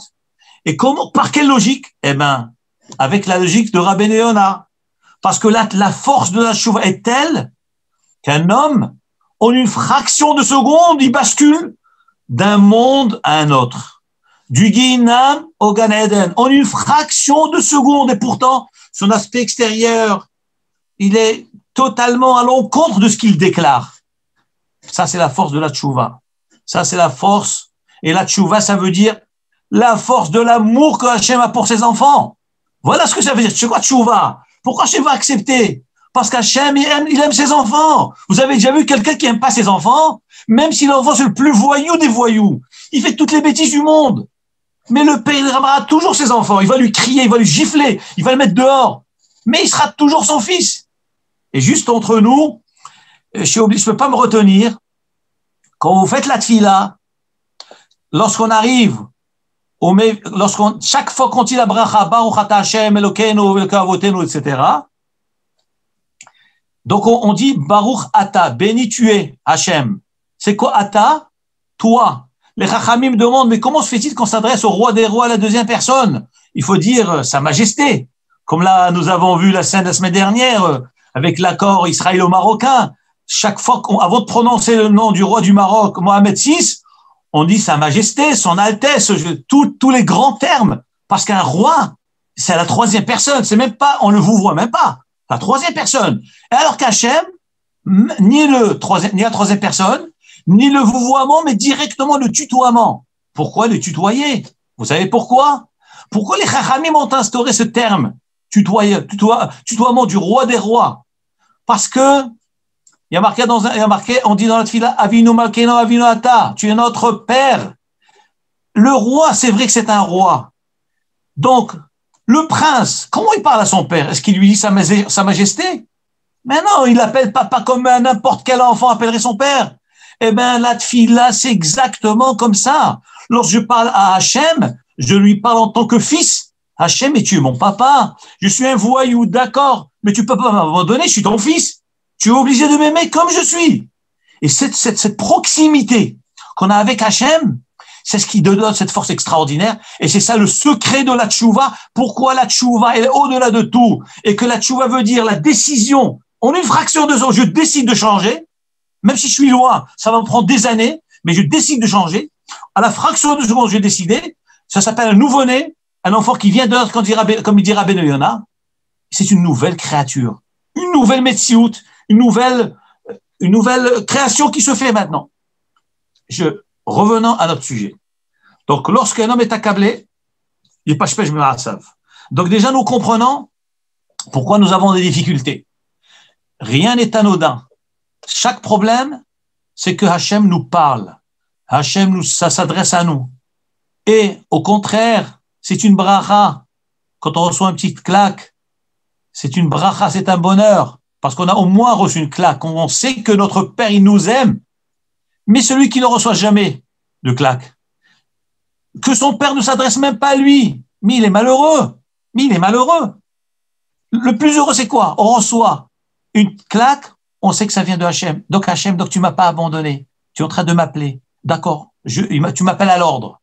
Et comment, par quelle logique? Eh ben, avec la logique de Rabbi Yonah. Parce que là, la force de la chouva est telle qu'un homme, en une fraction de seconde, il bascule d'un monde à un autre. Du Guinam au Gan Eden, en une fraction de seconde. Et pourtant, son aspect extérieur, il est totalement à l'encontre de ce qu'il déclare. Ça, c'est la force de la tchouva. Ça, c'est la force. Et la tchouva, ça veut dire la force de l'amour que Hachem a pour ses enfants. Voilà ce que ça veut dire. C'est quoi tchouva? Pourquoi Hachem va accepter? Parce qu'Hachem, il aime ses enfants. Vous avez déjà vu quelqu'un qui aime pas ses enfants? Même si l'enfant, c'est le plus voyou des voyous. Il fait toutes les bêtises du monde. Mais le père, il aimera toujours ses enfants. Il va lui crier, il va lui gifler, il va le mettre dehors. Mais il sera toujours son fils. Et juste entre nous, je peux pas me retenir. Quand vous faites la tfila, lorsqu'on arrive, chaque fois qu'on dit la bracha, Baruch ata Hashem, Elokeinu, Eloka avotenu, etc. Donc on dit Baruch ata, béni tu es, Hashem. C'est quoi ata? Toi. Les Chachamim demandent, mais comment se fait-il qu'on s'adresse au roi des rois à la deuxième personne? Il faut dire Sa Majesté. Comme là, nous avons vu la scène la semaine dernière, avec l'accord israélo-marocain. Chaque fois avant de prononcer le nom du roi du Maroc, Mohamed VI, on dit Sa Majesté, Son Altesse, tous les grands termes. Parce qu'un roi, c'est la troisième personne. C'est même pas, on ne vous voit même pas. La troisième personne. Et alors qu'Hachem, ni la troisième personne, ni le vouvoiement, mais directement le tutoiement. Pourquoi le tutoyer? Vous savez pourquoi? Pourquoi les Chachamim ont instauré ce terme? tutoiement du roi des rois. Parce que, il y a marqué, on dit dans la tefila, Avinu Malkeinu Avinu Ata, tu es notre père. Le roi, c'est vrai que c'est un roi. Donc, le prince, comment il parle à son père? Est-ce qu'il lui dit sa majesté? Mais non, il l'appelle papa comme n'importe quel enfant appellerait son père. Eh bien, la tefila, c'est exactement comme ça. Lorsque je parle à Hachem, je lui parle en tant que fils. Hachem, mais tu es mon papa. Je suis un voyou, d'accord, mais tu peux pas m'abandonner, je suis ton fils. Tu es obligé de m'aimer comme je suis. Et cette proximité qu'on a avec Hachem, c'est ce qui donne cette force extraordinaire. Et c'est ça le secret de la tchouva. Pourquoi la tchouva est au-delà de tout. Et que la tchouva veut dire la décision. En une fraction de seconde, je décide de changer. Même si je suis loin, ça va me prendre des années, mais je décide de changer. À la fraction de seconde, j'ai décidé. Ça s'appelle un nouveau-né, un enfant qui vient d'eux, comme il dira Ben Yonah. C'est une nouvelle créature, une nouvelle Metsiout, une nouvelle création qui se fait maintenant. Revenons à notre sujet. Donc, lorsqu'un homme est accablé, il n'est pas chpej me'asav. Donc, déjà, nous comprenons pourquoi nous avons des difficultés. Rien n'est anodin. Chaque problème, c'est que Hachem nous parle. Ça s'adresse à nous. Et au contraire, c'est une bracha. Quand on reçoit une petite claque, c'est une bracha, c'est un bonheur. Parce qu'on a au moins reçu une claque. On sait que notre Père, il nous aime. Mais celui qui ne reçoit jamais de claque, que son Père ne s'adresse même pas à lui, mais il est malheureux. Le plus heureux, c'est quoi? On reçoit une claque, on sait que ça vient de Hachem. Donc Hachem, donc tu m'as pas abandonné. Tu es en train de m'appeler. D'accord. Tu m'appelles à l'ordre.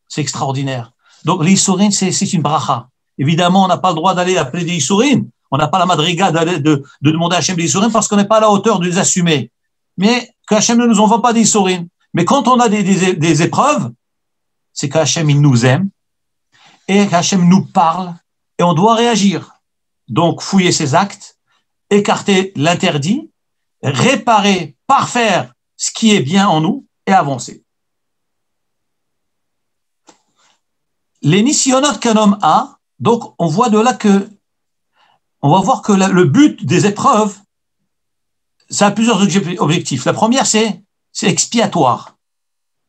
C'est extraordinaire. Donc l'Issourine, c'est une bracha. Évidemment, on n'a pas le droit d'aller appeler des Issourine. On n'a pas la madriga de demander à Hachem des Issourine parce qu'on n'est pas à la hauteur de les assumer. Mais que Hachem ne nous envoie pas des Issourine. Mais quand on a des épreuves, c'est qu'Hachem, il nous aime et qu'Hachem nous parle et on doit réagir. Donc, fouiller ses actes, écarter l'interdit, réparer, parfaire ce qui est bien en nous et avancer. Les nissionot qu'un homme a, donc on voit de là on va voir que le but des épreuves, ça a plusieurs objectifs. La première, c'est expiatoire.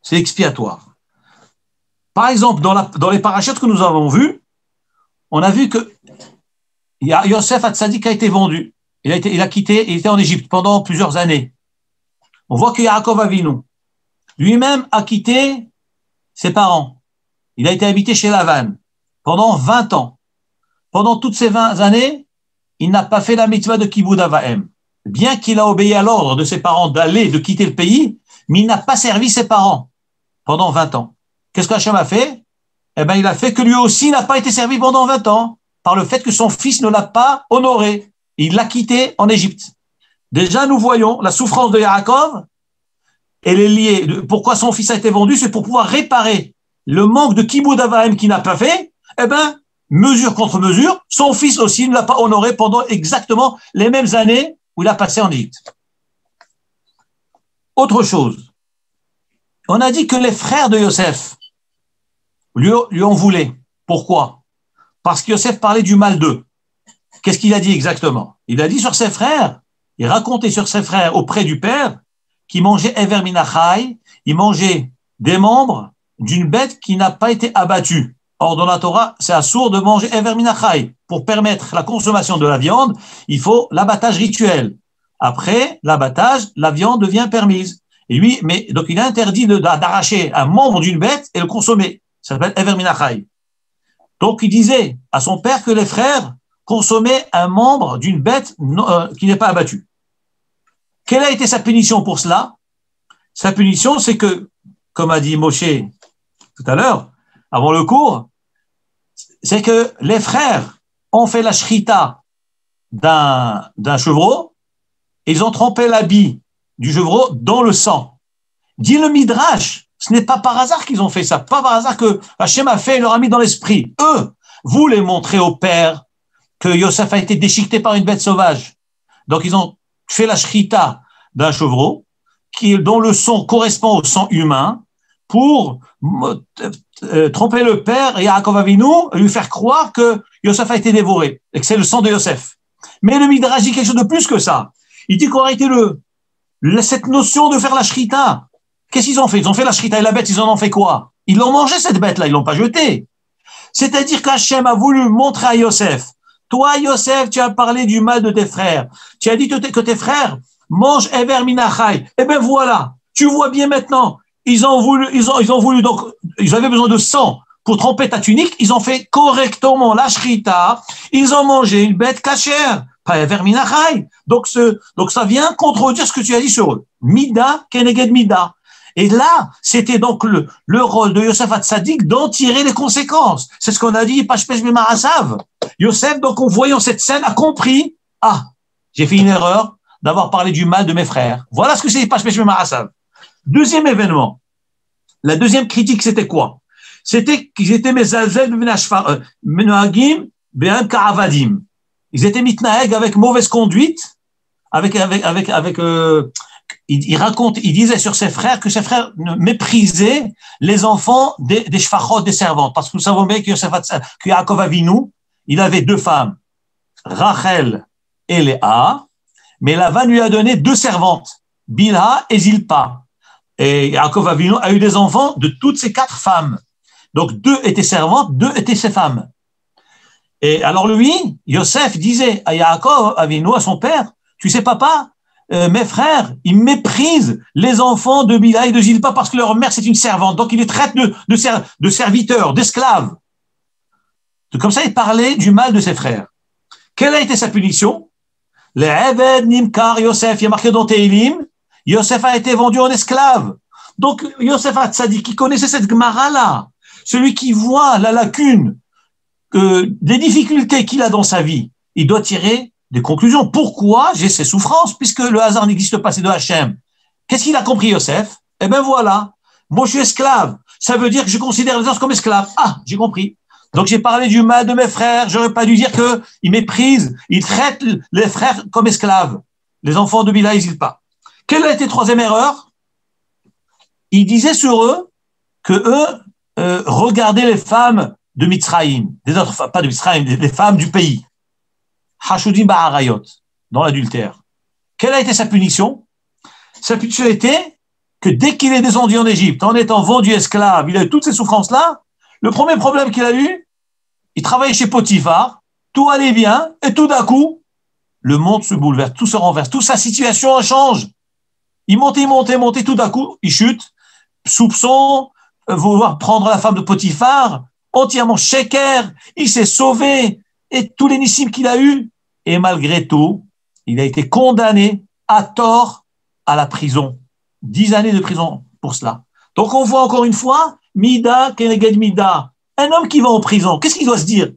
C'est expiatoire. Par exemple, dans les parachutes que nous avons vus, on a vu que Yosef Hatzadik a été vendu. Il était en Égypte pendant plusieurs années. On voit que Yaakov Avinu, lui-même a quitté ses parents. Il a été habité chez Lavan pendant 20 ans. Pendant toutes ces 20 années, il n'a pas fait la mitzvah de Kibud Avahem. Bien qu'il a obéi à l'ordre de ses parents de quitter le pays, mais il n'a pas servi ses parents pendant 20 ans. Qu'est-ce qu'Hachem a fait? Eh bien, il a fait que lui aussi n'a pas été servi pendant 20 ans par le fait que son fils ne l'a pas honoré. Il l'a quitté en Égypte. Déjà, nous voyons la souffrance de Yaakov. Elle est liée. Pourquoi son fils a été vendu? C'est pour pouvoir réparer le manque de Kibud Avahem qu'il n'a pas fait. Eh bien, mesure contre mesure, son fils aussi ne l'a pas honoré pendant exactement les mêmes années où il a passé en Égypte. Autre chose. On a dit que les frères de Yosef lui en voulaient. Pourquoi? Parce que Yosef parlait du mal d'eux. Qu'est-ce qu'il a dit exactement? Il a dit sur ses frères, il racontait sur ses frères auprès du père qui mangeait Ever Minachai, il mangeait des membres d'une bête qui n'a pas été abattue. Or, dans la Torah, c'est assourd de manger Ever Minachai. Pour permettre la consommation de la viande, il faut l'abattage rituel. Après l'abattage, la viande devient permise. Et lui, donc il est interdit d'arracher un membre d'une bête et le consommer. Ça s'appelle Ever Minachai. Donc, il disait à son père que les frères consommaient un membre d'une bête qui n'est pas abattue. Quelle a été sa punition pour cela? Sa punition, c'est que, comme a dit Moshe tout à l'heure, avant le cours, c'est que les frères ont fait la shrita d'un chevreau, et ils ont trempé l'habit du chevreau dans le sang. Dit le Midrash, ce n'est pas par hasard qu'ils ont fait ça, pas par hasard que Hachem a fait et leur a mis dans l'esprit. Eux voulaient montrer au père que Yosef a été déchiqueté par une bête sauvage. Donc ils ont fait la shrita d'un chevreau dont le sang correspond au sang humain pour tromper le père, Yaakov Avinu, lui faire croire que Yosef a été dévoré et que c'est le sang de Yosef. Mais le Midrash dit quelque chose de plus que ça. Il dit qu'en réalité, cette notion de faire la shrita, qu'est-ce qu'ils ont fait? Ils ont fait la shrita et la bête, ils en ont fait quoi? Ils l'ont mangé, cette bête-là, ils l'ont pas jetée. C'est-à-dire qu'Hachem a voulu montrer à Yosef, toi, Yosef, tu as parlé du mal de tes frères. Tu as dit que tes frères mangent Ever Minachai. Eh ben voilà, tu vois bien maintenant, ils ont voulu, donc, ils avaient besoin de sang pour tremper ta tunique, ils ont fait correctement la shrita, ils ont mangé une bête cachère, pas Ever Minachai. Donc ça vient contredire ce que tu as dit sur eux. Mida, Keneged Mida. Et là, c'était donc le rôle de Yosef Hatzadik d'en tirer les conséquences. C'est ce qu'on a dit, Pashpesh Bemarasav. Yosef, donc, en voyant cette scène, a compris, j'ai fait une erreur d'avoir parlé du mal de mes frères. Voilà ce que c'est Pashpesh Bemarasav. Deuxième événement. La deuxième critique, c'était quoi? C'était qu'ils étaient Mezalzel Menoagim Be'am Karavadim. Ils étaient mitnaeg avec mauvaise conduite, il disait sur ses frères que ses frères méprisaient les enfants des shfachot, des servantes. Parce que nous savons bien que Yaakov Avinu, il avait deux femmes, Rachel et Léa, mais Lavan lui a donné deux servantes, Bilha et Zilpa. Et Yaakov Avinu a eu des enfants de toutes ces quatre femmes. Donc deux étaient servantes, deux étaient ses femmes. Et alors lui, Yosef disait à Yaakov Avinu, à son père, tu sais papa, mes frères, ils méprisent les enfants de Bilha et de Zilpa parce que leur mère c'est une servante, donc ils les traitent de serviteurs, d'esclaves. Comme ça, il parlait du mal de ses frères. Quelle a été sa punition? Le Eved Nimkar Yosef, il y a marqué dans Tehilim, Yosef a été vendu en esclave. Donc Yosef Hatzadik, qui connaissait cette Gemara-là, celui qui voit la lacune, des difficultés qu'il a dans sa vie, il doit tirer des conclusions. Pourquoi j'ai ces souffrances, puisque le hasard n'existe pas, c'est de Hachem. Qu'est-ce qu'il a compris, Yosef? Eh ben voilà, moi je suis esclave. Ça veut dire que je considère les autres comme esclaves. J'ai compris. Donc j'ai parlé du mal de mes frères. J'aurais pas dû dire qu'ils méprisent, ils traitent les frères comme esclaves, les enfants de Bilha et Zilpa. Quelle a été la troisième erreur? Il disait sur eux que eux regardaient les femmes de Mitzrayim, des autres, pas de Mitzrayim, des femmes du pays. Hashudim Ba'arayot, dans l'adultère. Quelle a été sa punition? Sa punition était que dès qu'il est descendu en Égypte, en étant vendu esclave, il a eu toutes ces souffrances-là. Le premier problème qu'il a eu, il travaillait chez Potiphar, tout allait bien, et tout d'un coup, le monde se bouleverse, tout se renverse, toute sa situation change. Il montait, tout d'un coup, il chute, soupçon, vouloir prendre la femme de Potiphar, entièrement shaker, il s'est sauvé, et tous les nissim qu'il a eus, et malgré tout, il a été condamné à tort à la prison. 10 années de prison pour cela. Donc on voit encore une fois, Mida, Keneged Mida, un homme qui va en prison, qu'est-ce qu'il doit se dire?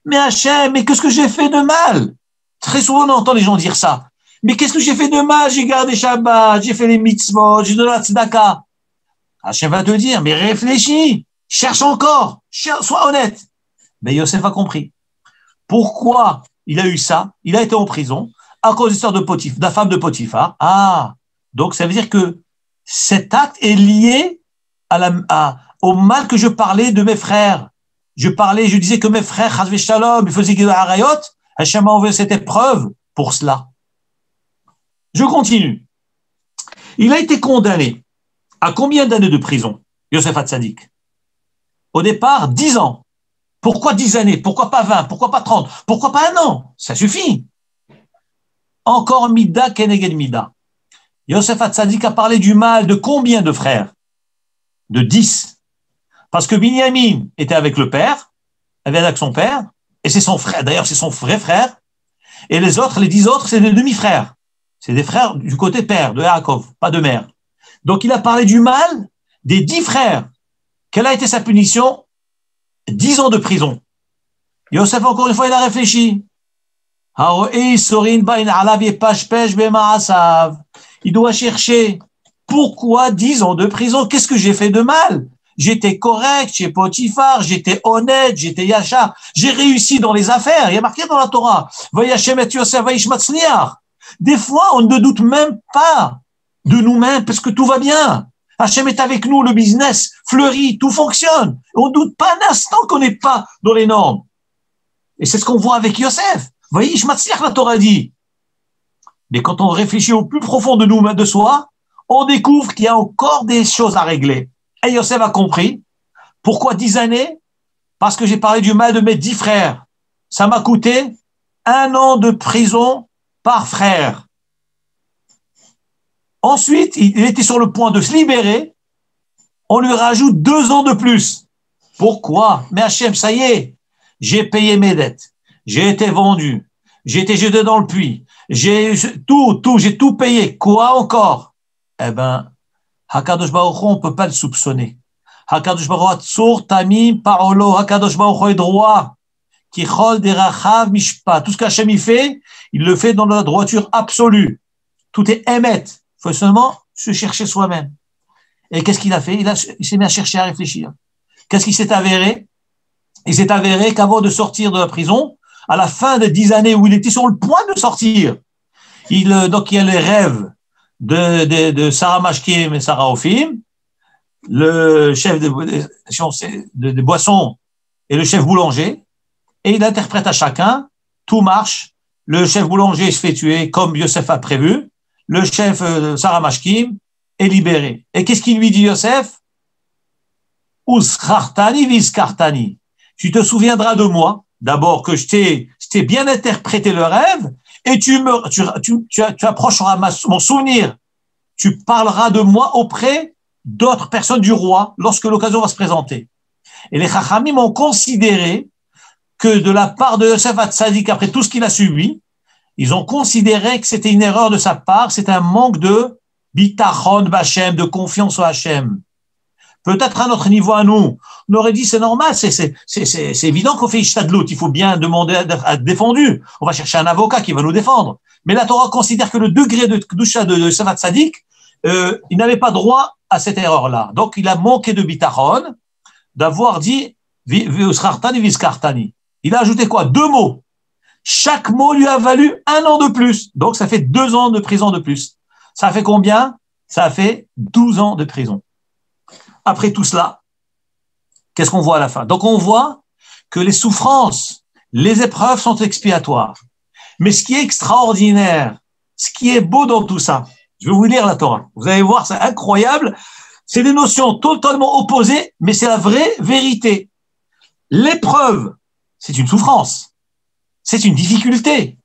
Mais Hachem, mais qu'est-ce que j'ai fait de mal? Très souvent on entend les gens dire ça. Mais qu'est-ce que j'ai fait de mal? J'ai gardé Shabbat, j'ai fait les mitzvot, j'ai donné la tzedaka. Hachem va te dire, mais réfléchis, cherche encore, sois honnête. Mais Yosef a compris. Pourquoi il a eu ça? Il a été en prison à cause de la femme de Potiphar. Donc ça veut dire que cet acte est lié au mal que je parlais de mes frères. Je disais que mes frères, Chazvé Shalom, ils faisaient Gilul Arayot. Hachem m'a envoyé cette épreuve pour cela. Je continue. Il a été condamné à combien d'années de prison, Yosef Hatzadik? Au départ, 10 ans. Pourquoi 10 années? Pourquoi pas 20? Pourquoi pas 30? Pourquoi pas 1 an? Ça suffit. Encore Mida Keneged Mida. Yosef Hatzadik a parlé du mal de combien de frères? De 10. Parce que Binyamin était avec le père, avait avec son père, et c'est son frère. D'ailleurs, c'est son vrai frère. Et les autres, les 10 autres, c'est des demi-frères. C'est des frères du côté père, de Yaakov, pas de mère. Donc, il a parlé du mal des 10 frères. Quelle a été sa punition? 10 ans de prison. Yosef, encore une fois, il a réfléchi. Il doit chercher pourquoi 10 ans de prison? Qu'est-ce que j'ai fait de mal? J'étais correct chez Potiphar, j'étais honnête, j'étais yachar, j'ai réussi dans les affaires. Il y a marqué dans la Torah, Vayashem et Yosef Vaishmatzniar. Des fois, on ne doute même pas de nous-mêmes parce que tout va bien. Hachem est avec nous, le business fleurit, tout fonctionne. On ne doute pas un instant qu'on n'est pas dans les normes. Et c'est ce qu'on voit avec Yosef. Vous voyez, la Torah dit. Mais quand on réfléchit au plus profond de nous, de soi, on découvre qu'il y a encore des choses à régler. Et Yosef a compris. Pourquoi 10 années? Parce que j'ai parlé du mal de mes 10 frères. Ça m'a coûté 1 an de prison par frère. Ensuite, il était sur le point de se libérer. On lui rajoute 2 ans de plus. Pourquoi? Mais Hachem, ça y est, j'ai payé mes dettes. J'ai été vendu. J'ai été jeté dans le puits. J'ai tout payé. Quoi encore? Eh ben, Hakadosh Baruch Hu, on ne peut pas le soupçonner. Hakadosh Baruch Hu, Tzur, Tamim, Parolo, Hakadosh Baruch Hu est droit. Kichol, Derachav, Mishpat. Tout ce qu'Hachem y fait, il le fait dans la droiture absolue. Tout est émet. Il faut seulement se chercher soi-même. Et qu'est-ce qu'il a fait? Il s'est mis à chercher, à réfléchir. Qu'est-ce qui s'est avéré? Il s'est avéré qu'avant de sortir de la prison, à la fin des 10 années où il était sur le point de sortir, donc il y a les rêves de Sarah Mashkim et Sarah Ophim, le chef de boissons et le chef boulanger, et il interprète à chacun, tout marche, le chef boulanger se fait tuer comme Yosef a prévu, le chef Sarah Mashkim est libéré. Et qu'est-ce qu'il lui dit Yosef? Uschartani viskartani. Tu te souviendras de moi, d'abord que je t'ai bien interprété le rêve, et tu approcheras mon souvenir. Tu parleras de moi auprès d'autres personnes du roi lorsque l'occasion va se présenter. Et les Chachamim ont considéré que de la part de Yosef Hatzadik, après tout ce qu'il a subi, ils ont considéré que c'était une erreur de sa part, c'est un manque de bitachon b'Hashem, de confiance au Hachem. Peut-être à notre niveau à nous, on aurait dit c'est normal, c'est évident qu'on fait ishtadlout, il faut bien demander à être défendu. On va chercher un avocat qui va nous défendre. Mais la Torah considère que le degré de Kedusha de Yosef Hatzadik, il n'avait pas droit à cette erreur-là. Donc il a manqué de bitachon d'avoir dit V'usrartani viskartani. Il a ajouté quoi? 2 mots. Chaque mot lui a valu 1 an de plus. Donc ça fait 2 ans de prison de plus. Ça fait combien? Ça fait 12 ans de prison. Après tout cela, qu'est-ce qu'on voit à la fin? Donc on voit que les souffrances, les épreuves sont expiatoires. Mais ce qui est extraordinaire, ce qui est beau dans tout ça, je vais vous lire la Torah. Vous allez voir, c'est incroyable. C'est des notions totalement opposées, mais c'est la vraie vérité. L'épreuve, c'est une souffrance. C'est une difficulté.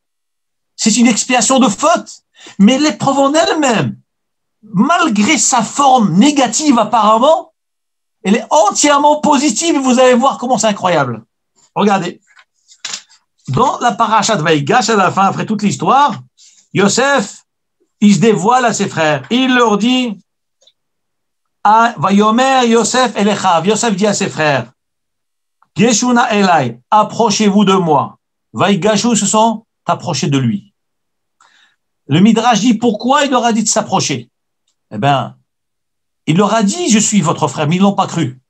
C'est une expiation de faute. Mais l'épreuve en elle-même, malgré sa forme négative apparemment, elle est entièrement positive. Vous allez voir comment c'est incroyable. Regardez. Dans la parasha de Vaïgash, à la fin, après toute l'histoire, Yosef, il se dévoile à ses frères. Il leur dit, Vayomer Yosef Elechav. Yosef dit à ses frères, Geshuna Elai, approchez-vous de moi. Vaïgashu, se sont approchés de lui. Le Midrash dit pourquoi il leur a dit de s'approcher. Eh bien, il leur a dit, je suis votre frère, mais ils ne l'ont pas cru.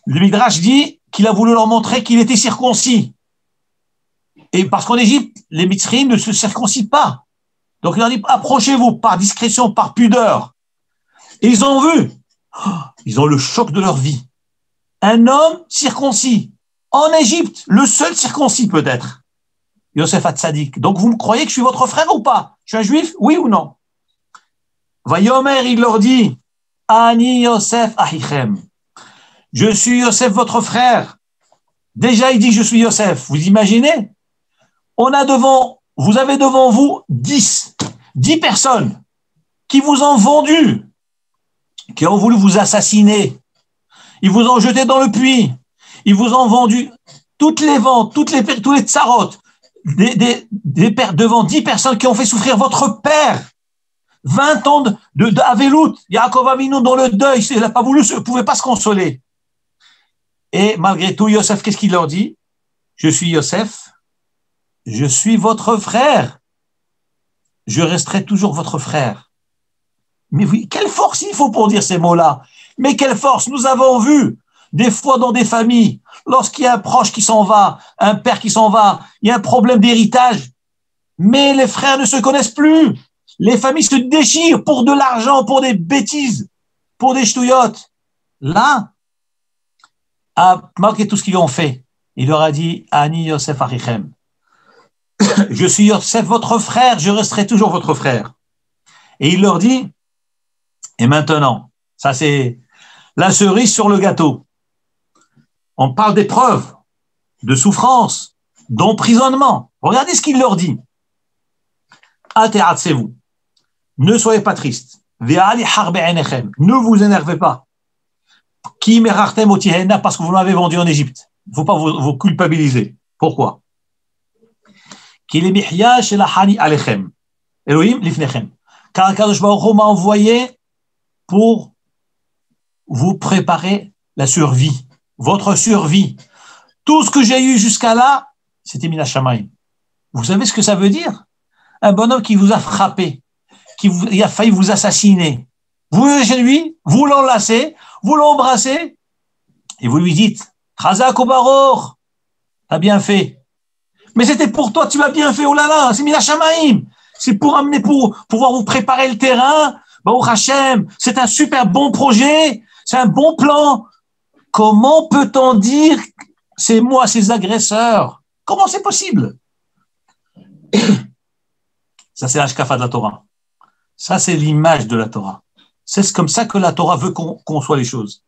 Le Midrash dit qu'il a voulu leur montrer qu'il était circoncis. Et parce qu'en Égypte, les Mitzrayim ne se circoncident pas. Donc il leur dit, approchez-vous par discrétion, par pudeur. Et ils ont vu, ils ont le choc de leur vie. Un homme circoncis, en Égypte, le seul circoncis peut-être, Yosef Hatzadik. Donc vous me croyez que je suis votre frère ou pas? Je suis un juif, oui ou non? Vayomer, il leur dit, Ani Yosef Ahichem. Je suis Yosef, votre frère. Déjà, il dit, je suis Yosef. Vous imaginez? Vous avez devant vous 10 personnes qui vous ont vendu, qui ont voulu vous assassiner. Ils vous ont jeté dans le puits. Ils vous ont vendu toutes les ventes, tous les tsarotes, devant 10 personnes qui ont fait souffrir votre père. 20 ans de Avelout, Yaakov Avinu dans le deuil, il n'a pas voulu, il ne pouvait pas se consoler. Et malgré tout, Yosef, qu'est-ce qu'il leur dit? Je suis Yosef, je suis votre frère. Je resterai toujours votre frère. Mais oui, quelle force il faut pour dire ces mots-là? Mais quelle force! Nous avons vu des fois dans des familles, lorsqu'il y a un proche qui s'en va, un père qui s'en va, il y a un problème d'héritage, mais les frères ne se connaissent plus. Les familles se déchirent pour de l'argent, pour des bêtises. pour des ch'touillottes. Là, a marqué tout ce qu'ils lui ont fait. Il leur a dit, Ani Yosef Achichem. Je suis Yosef, votre frère, je resterai toujours votre frère. Et il leur dit, et maintenant, ça c'est la cerise sur le gâteau. On parle d'épreuves, de souffrances, d'emprisonnement. Regardez ce qu'il leur dit. Ate'atsevou. Ne soyez pas tristes. Ne vous énervez pas. Qui merachtem otihena, parce que vous m'avez vendu en Égypte. Il ne faut pas vous culpabiliser. Pourquoi? Qu'il est mihya shel ha'ani alechem. Elohim lifnechem. Car Kadosh Baruch Hu m'a envoyé pour vous préparer la survie, votre survie. Tout ce que j'ai eu jusqu'à là, c'était Mina Shamayim. Vous savez ce que ça veut dire? Un bonhomme qui vous a frappé, il a failli vous assassiner. Vous venez chez lui, vous l'enlacez, vous l'embrassez, et vous lui dites, Chazak ou Baruch, t'as bien fait. Mais c'était pour toi, tu m'as bien fait, oh là là, c'est Mina Shamayim. C'est pour amener, pour pouvoir vous préparer le terrain. Baruch Hashem, c'est un super bon projet, c'est un bon plan. Comment peut-on dire, c'est moi, ces agresseurs? Comment c'est possible? Ça, c'est l'ashkafa de la Torah. Ça, c'est l'image de la Torah. C'est comme ça que la Torah veut qu'on conçoit les choses.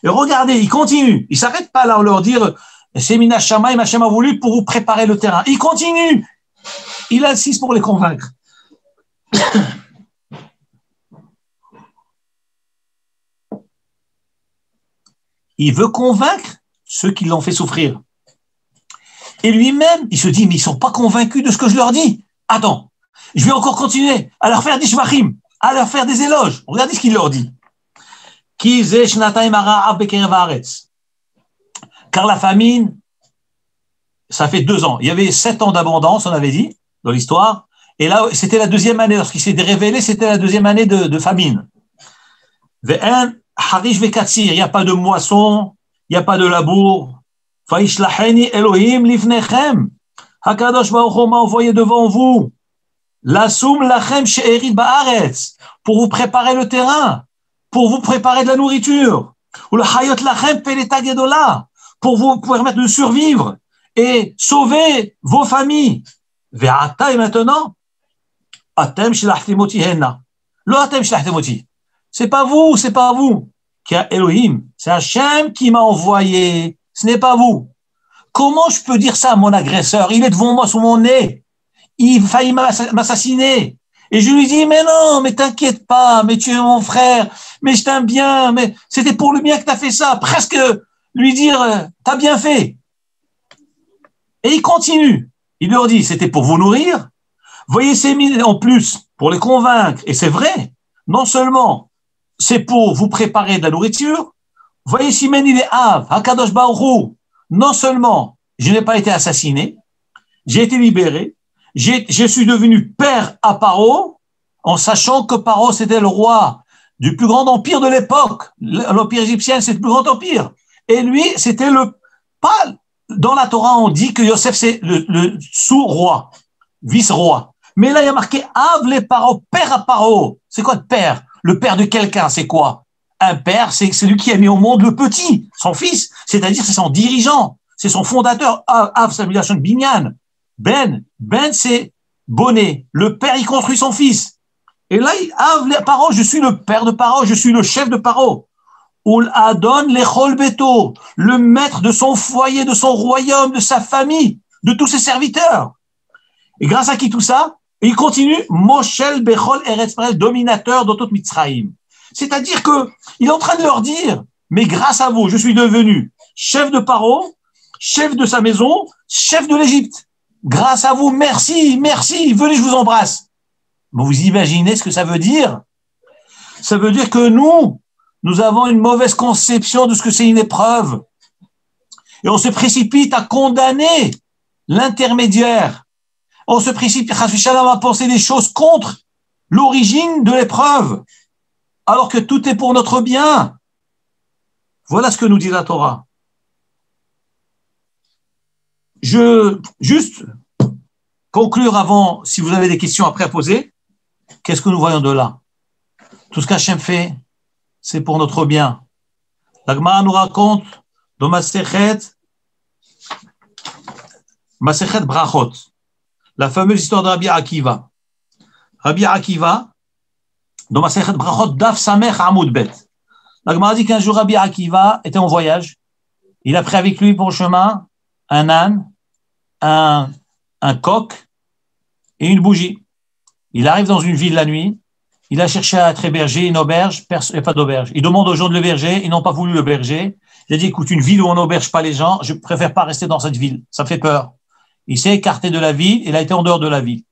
Et regardez, il continue. Il s'arrête pas là à leur dire, c'est Mina Shamayim, Hashem a voulu pour vous préparer le terrain. Il continue. Il insiste pour les convaincre. Il veut convaincre ceux qui l'ont fait souffrir. Et lui-même, il se dit, mais ils sont pas convaincus de ce que je leur dis. Attends, je vais encore continuer à leur faire des shvachim, à leur faire des éloges. Regardez ce qu'il leur dit. Car la famine, ça fait 2 ans. Il y avait 7 ans d'abondance, on avait dit, dans l'histoire. Et là, c'était la 2e année. Lorsqu'il s'est révélé, c'était la 2e année de famine. Il n'y a pas de moisson, il n'y a pas de labour. Elohim lifnechem. Hakadosh Baruch Hu m'a envoyé devant vous. Lasum lachem she'erit ba'aretz. Pour vous préparer le terrain. Pour vous préparer de la nourriture. Ou le hayot lachem peleta gedola. Pour vous permettre de survivre et sauver vos familles. Ve'ata, et maintenant, atem shelachtemoti henna. Lo atem shelachtemoti. C'est pas vous. Qui a Elohim. C'est Hachem qui m'a envoyé. Ce n'est pas vous. Comment je peux dire ça à mon agresseur? Il est devant moi sous mon nez. Il faillit m'assassiner. Et je lui dis, mais non, mais t'inquiète pas, mais tu es mon frère, mais je t'aime bien, mais c'était pour le bien que t'as fait ça. Presque lui dire, t'as bien fait. Et il continue. Il leur dit, c'était pour vous nourrir. Voyez ces mille en plus, pour les convaincre. Et c'est vrai. Non seulement c'est pour vous préparer de la nourriture. Voyez si il est Av, Hakadosh Baruch Hu. Non seulement je n'ai pas été assassiné, j'ai été libéré, je suis devenu père à Paro, en sachant que Paro c'était le roi du plus grand empire de l'époque. L'empire égyptien, c'est le plus grand empire. Et lui, c'était pas, dans la Torah, on dit que Yosef, c'est le sous-roi, vice-roi. Mais là, il y a marqué Av les Paro, père à Paro. C'est quoi de père? Le père de quelqu'un, c'est quoi? Un père, c'est celui qui a mis au monde le petit, son fils. C'est-à-dire, c'est son dirigeant, c'est son fondateur. Av, c'est la de Binyan. Ben, c'est bonnet. Le père, il construit son fils. Et là, Av les Paro, je suis le père de Paro, je suis le chef de Paro. Ul Adon lechol beto, le maître de son foyer, de son royaume, de sa famille, de tous ses serviteurs. Et grâce à qui tout ça? Et il continue, Moshel Bechol Eretz Israël, dominateur d'Otot Mitzrayim. C'est-à-dire que il est en train de leur dire, mais grâce à vous, je suis devenu chef de Paro, chef de sa maison, chef de l'Égypte. Grâce à vous, merci, venez, je vous embrasse. Mais vous imaginez ce que ça veut dire? Ça veut dire que nous avons une mauvaise conception de ce que c'est une épreuve. Et on se précipite à condamner l'intermédiaire. On se précipite à penser des choses contre l'origine de l'épreuve, alors que tout est pour notre bien. Voilà ce que nous dit la Torah. Juste conclure avant, si vous avez des questions après à poser, qu'est-ce que nous voyons de là? Tout ce qu'Hachem fait, c'est pour notre bien. La Gemara nous raconte dans Masechet Brachot, la fameuse histoire de Rabbi Akiva. Rabbi Akiva, dans Masechet Brachot, Daf Samech Amoud Bet. La Gemara dit qu'un jour Rabbi Akiva était en voyage. Il a pris avec lui pour le chemin un âne, un coq et une bougie. Il arrive dans une ville la nuit. Il a cherché à être hébergé, une auberge, il n'y a pas d'auberge. Il demande aux gens de l'héberger, ils n'ont pas voulu l'héberger. Il a dit, écoute, une ville où on n'auberge pas les gens, je préfère pas rester dans cette ville, ça fait peur. Il s'est écarté de la ville, il a été en dehors de la ville.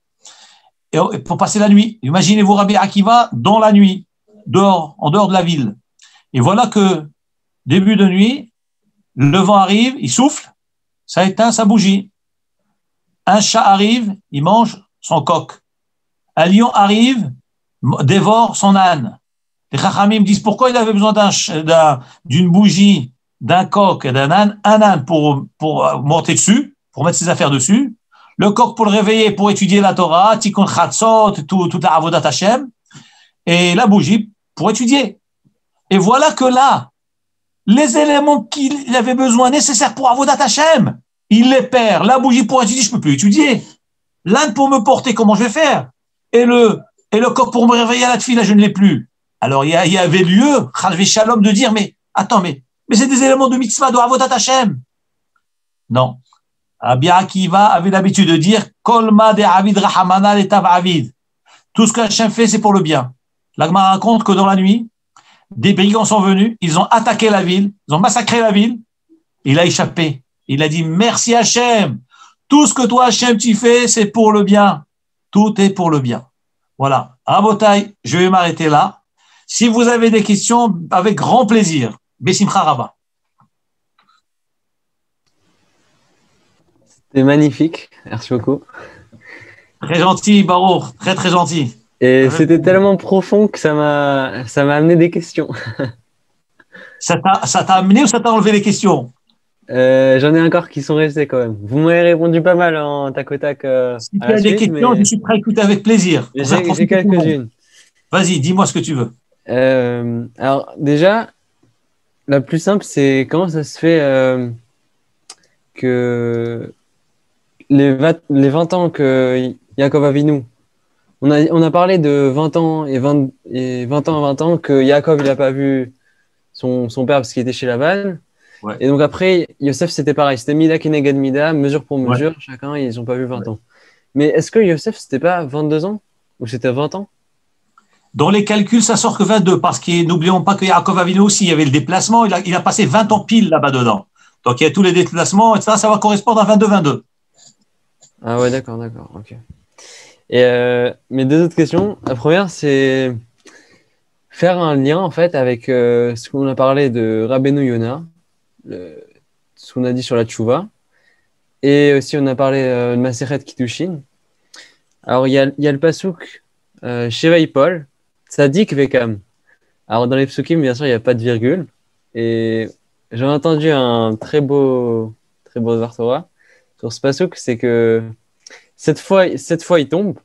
Et pour passer la nuit, imaginez-vous Rabbi Akiva dans la nuit, dehors, en dehors de la ville. Et voilà que, début de nuit, le vent arrive, il souffle, ça éteint sa bougie. Un chat arrive, il mange son coq. Un lion arrive, dévore son âne. Les Chachamim disent pourquoi il avait besoin d'une bougie, d'un coq et d'un âne. Un âne pour monter dessus, pour mettre ses affaires dessus. Le coq pour le réveiller, pour étudier la Torah, Tikkun Chatzot, toute la Avodat Hashem. Et la bougie pour étudier. Et voilà que là, les éléments qu'il avait besoin nécessaires pour Avodat Hashem, il les perd. La bougie pour étudier, je ne peux plus étudier. L'âne pour me porter, comment je vais faire? Et le coq pour me réveiller à la tefila, je ne l'ai plus. Alors, il y avait lieu, Chalvé Shalom, de dire, mais attends, mais c'est des éléments de mitzvah, de Avodat Hashem. Non. Rabbi Akiva avait l'habitude de dire, Kolma de Avid Rahamana letav Avid. Tout ce que Hashem fait, c'est pour le bien. L'Agma raconte que dans la nuit, des brigands sont venus, ils ont attaqué la ville, ils ont massacré la ville. Il a échappé. Il a dit, merci Hashem. Tout ce que toi, Hashem, tu fais, c'est pour le bien. Tout est pour le bien. Voilà. Rabotai, je vais m'arrêter là. Si vous avez des questions, avec grand plaisir. Bessimcha Rabba. C'était magnifique. Merci beaucoup. Très gentil, Baruch. Très, très gentil. Et c'était tellement profond que ça m'a amené des questions. Ça t'a amené ou ça t'a enlevé les questions? J'en ai encore qui sont restés quand même. Vous m'avez répondu pas mal en tac au tac. Si tu as des questions, je suis prêt à écouter avec plaisir. J'ai quelques-unes. Vas-y, dis-moi ce que tu veux. Alors déjà, la plus simple, c'est comment ça se fait que les 20 ans que Yaakov Avinu, on a parlé de 20 ans et 20 ans à 20 ans que Yaakov il n'a pas vu son père parce qu'il était chez Laban. Ouais. Et donc après, Yosef, c'était pareil. C'était Mida Keneged Mida, mesure pour mesure. Ouais. Chacun, ils n'ont pas vu 20 ans. Mais est-ce que Yosef, c'était pas 22 ans? Ou c'était 20 ans? Dans les calculs, ça sort que 22. Parce que n'oublions pas que Yaakov Avinu aussi, il y avait le déplacement. Il a passé 20 ans pile là-bas dedans. Donc il y a tous les déplacements, etc. Ça va correspondre à 22-22. Ah ouais, d'accord. Ok. Et mes deux autres questions. La première, c'est faire un lien en fait avec ce qu'on a parlé de Rabbeinu Yona. Ce qu'on a dit sur la tchouva, et aussi on a parlé de Masechet Kiddushin. Alors il y a le pasouk Sheva Paul Tzadik Vekam. Alors dans les psukim bien sûr il n'y a pas de virgule, et j'ai entendu un très beau Dvar Torah sur ce pasouk, c'est que cette fois il tombe,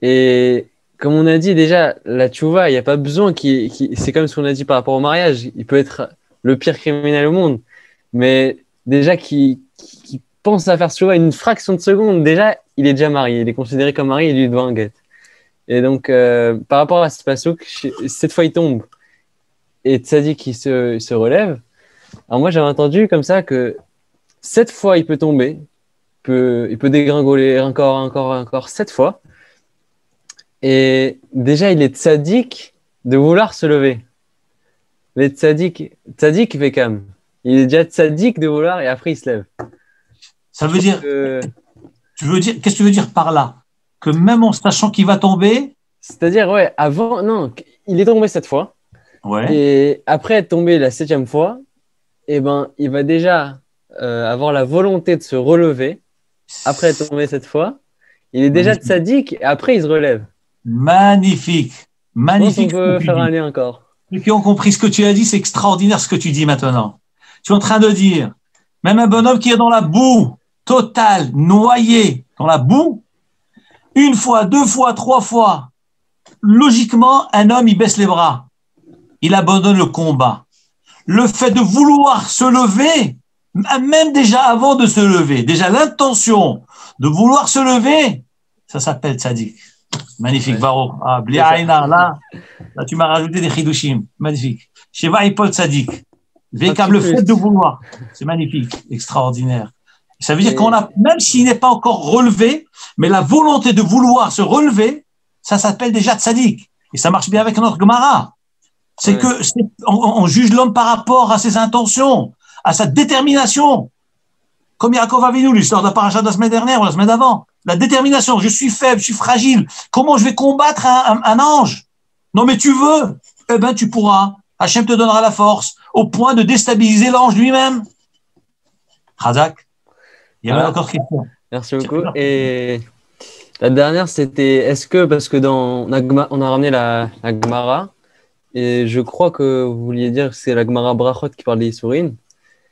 et comme on a dit déjà, la tchouva, il n'y a pas besoin c'est comme ce qu'on a dit par rapport au mariage, il peut être le pire criminel au monde, mais déjà qui pense à faire tchouva une fraction de seconde, déjà il est déjà marié, il est considéré comme marié, il lui doit un guet. Et donc par rapport à ce pasouk, cette fois il tombe et Tzadik qui se relève. Alors moi j'avais entendu comme ça que 7 fois il peut tomber, il peut dégringoler encore 7 fois, et déjà il est Tzadik de vouloir se lever. Mais Tzadik Vekam. Il est déjà Tzadik de vouloir et après il se lève. Ça veut dire. Qu'est-ce que tu veux dire par là? Que même en sachant qu'il va tomber. C'est-à-dire, ouais, avant, non, il est tombé 7 fois. Ouais. Et après être tombé la 7e fois, eh ben, il va déjà avoir la volonté de se relever. Après être tombé 7 fois, il est déjà Tzadik et après il se relève. Magnifique. Magnifique. Je pense qu'on peut faire un lien encore. Ceux qui ont compris ce que tu as dit, c'est extraordinaire ce que tu dis maintenant. Tu es en train de dire, même un bonhomme qui est dans la boue totale, noyé dans la boue, 1 fois, 2 fois, 3 fois, logiquement, un homme, il baisse les bras. il abandonne le combat. Le fait de vouloir se lever, même déjà avant de se lever, déjà l'intention de vouloir se lever, ça s'appelle tzaddik. Magnifique, Ouais. Baruch. Ah, Bli Aïna, là, tu m'as rajouté des chidushim. Magnifique. Sheva Ipol tzaddik. Véritable le fait de vouloir. C'est magnifique, extraordinaire. Ça veut dire qu'on a, même s'il n'est pas encore relevé, mais la volonté de vouloir se relever, ça s'appelle déjà tzaddik. Et ça marche bien avec notre Gemara. C'est que on juge l'homme par rapport à ses intentions, à sa détermination. Comme Yaakov Avinu, l'histoire de la paracha de la semaine dernière ou la semaine d'avant. La détermination, je suis faible, je suis fragile. Comment je vais combattre un ange? Non mais tu veux, eh ben tu pourras. Hachem te donnera la force au point de déstabiliser l'ange lui-même. Khazak, il y avait encore question. Merci beaucoup. Et la dernière, c'était, est-ce que, parce que on a ramené la Gemara, et je crois que vous vouliez dire que c'est la Gemara Brachot qui parle des Issourim.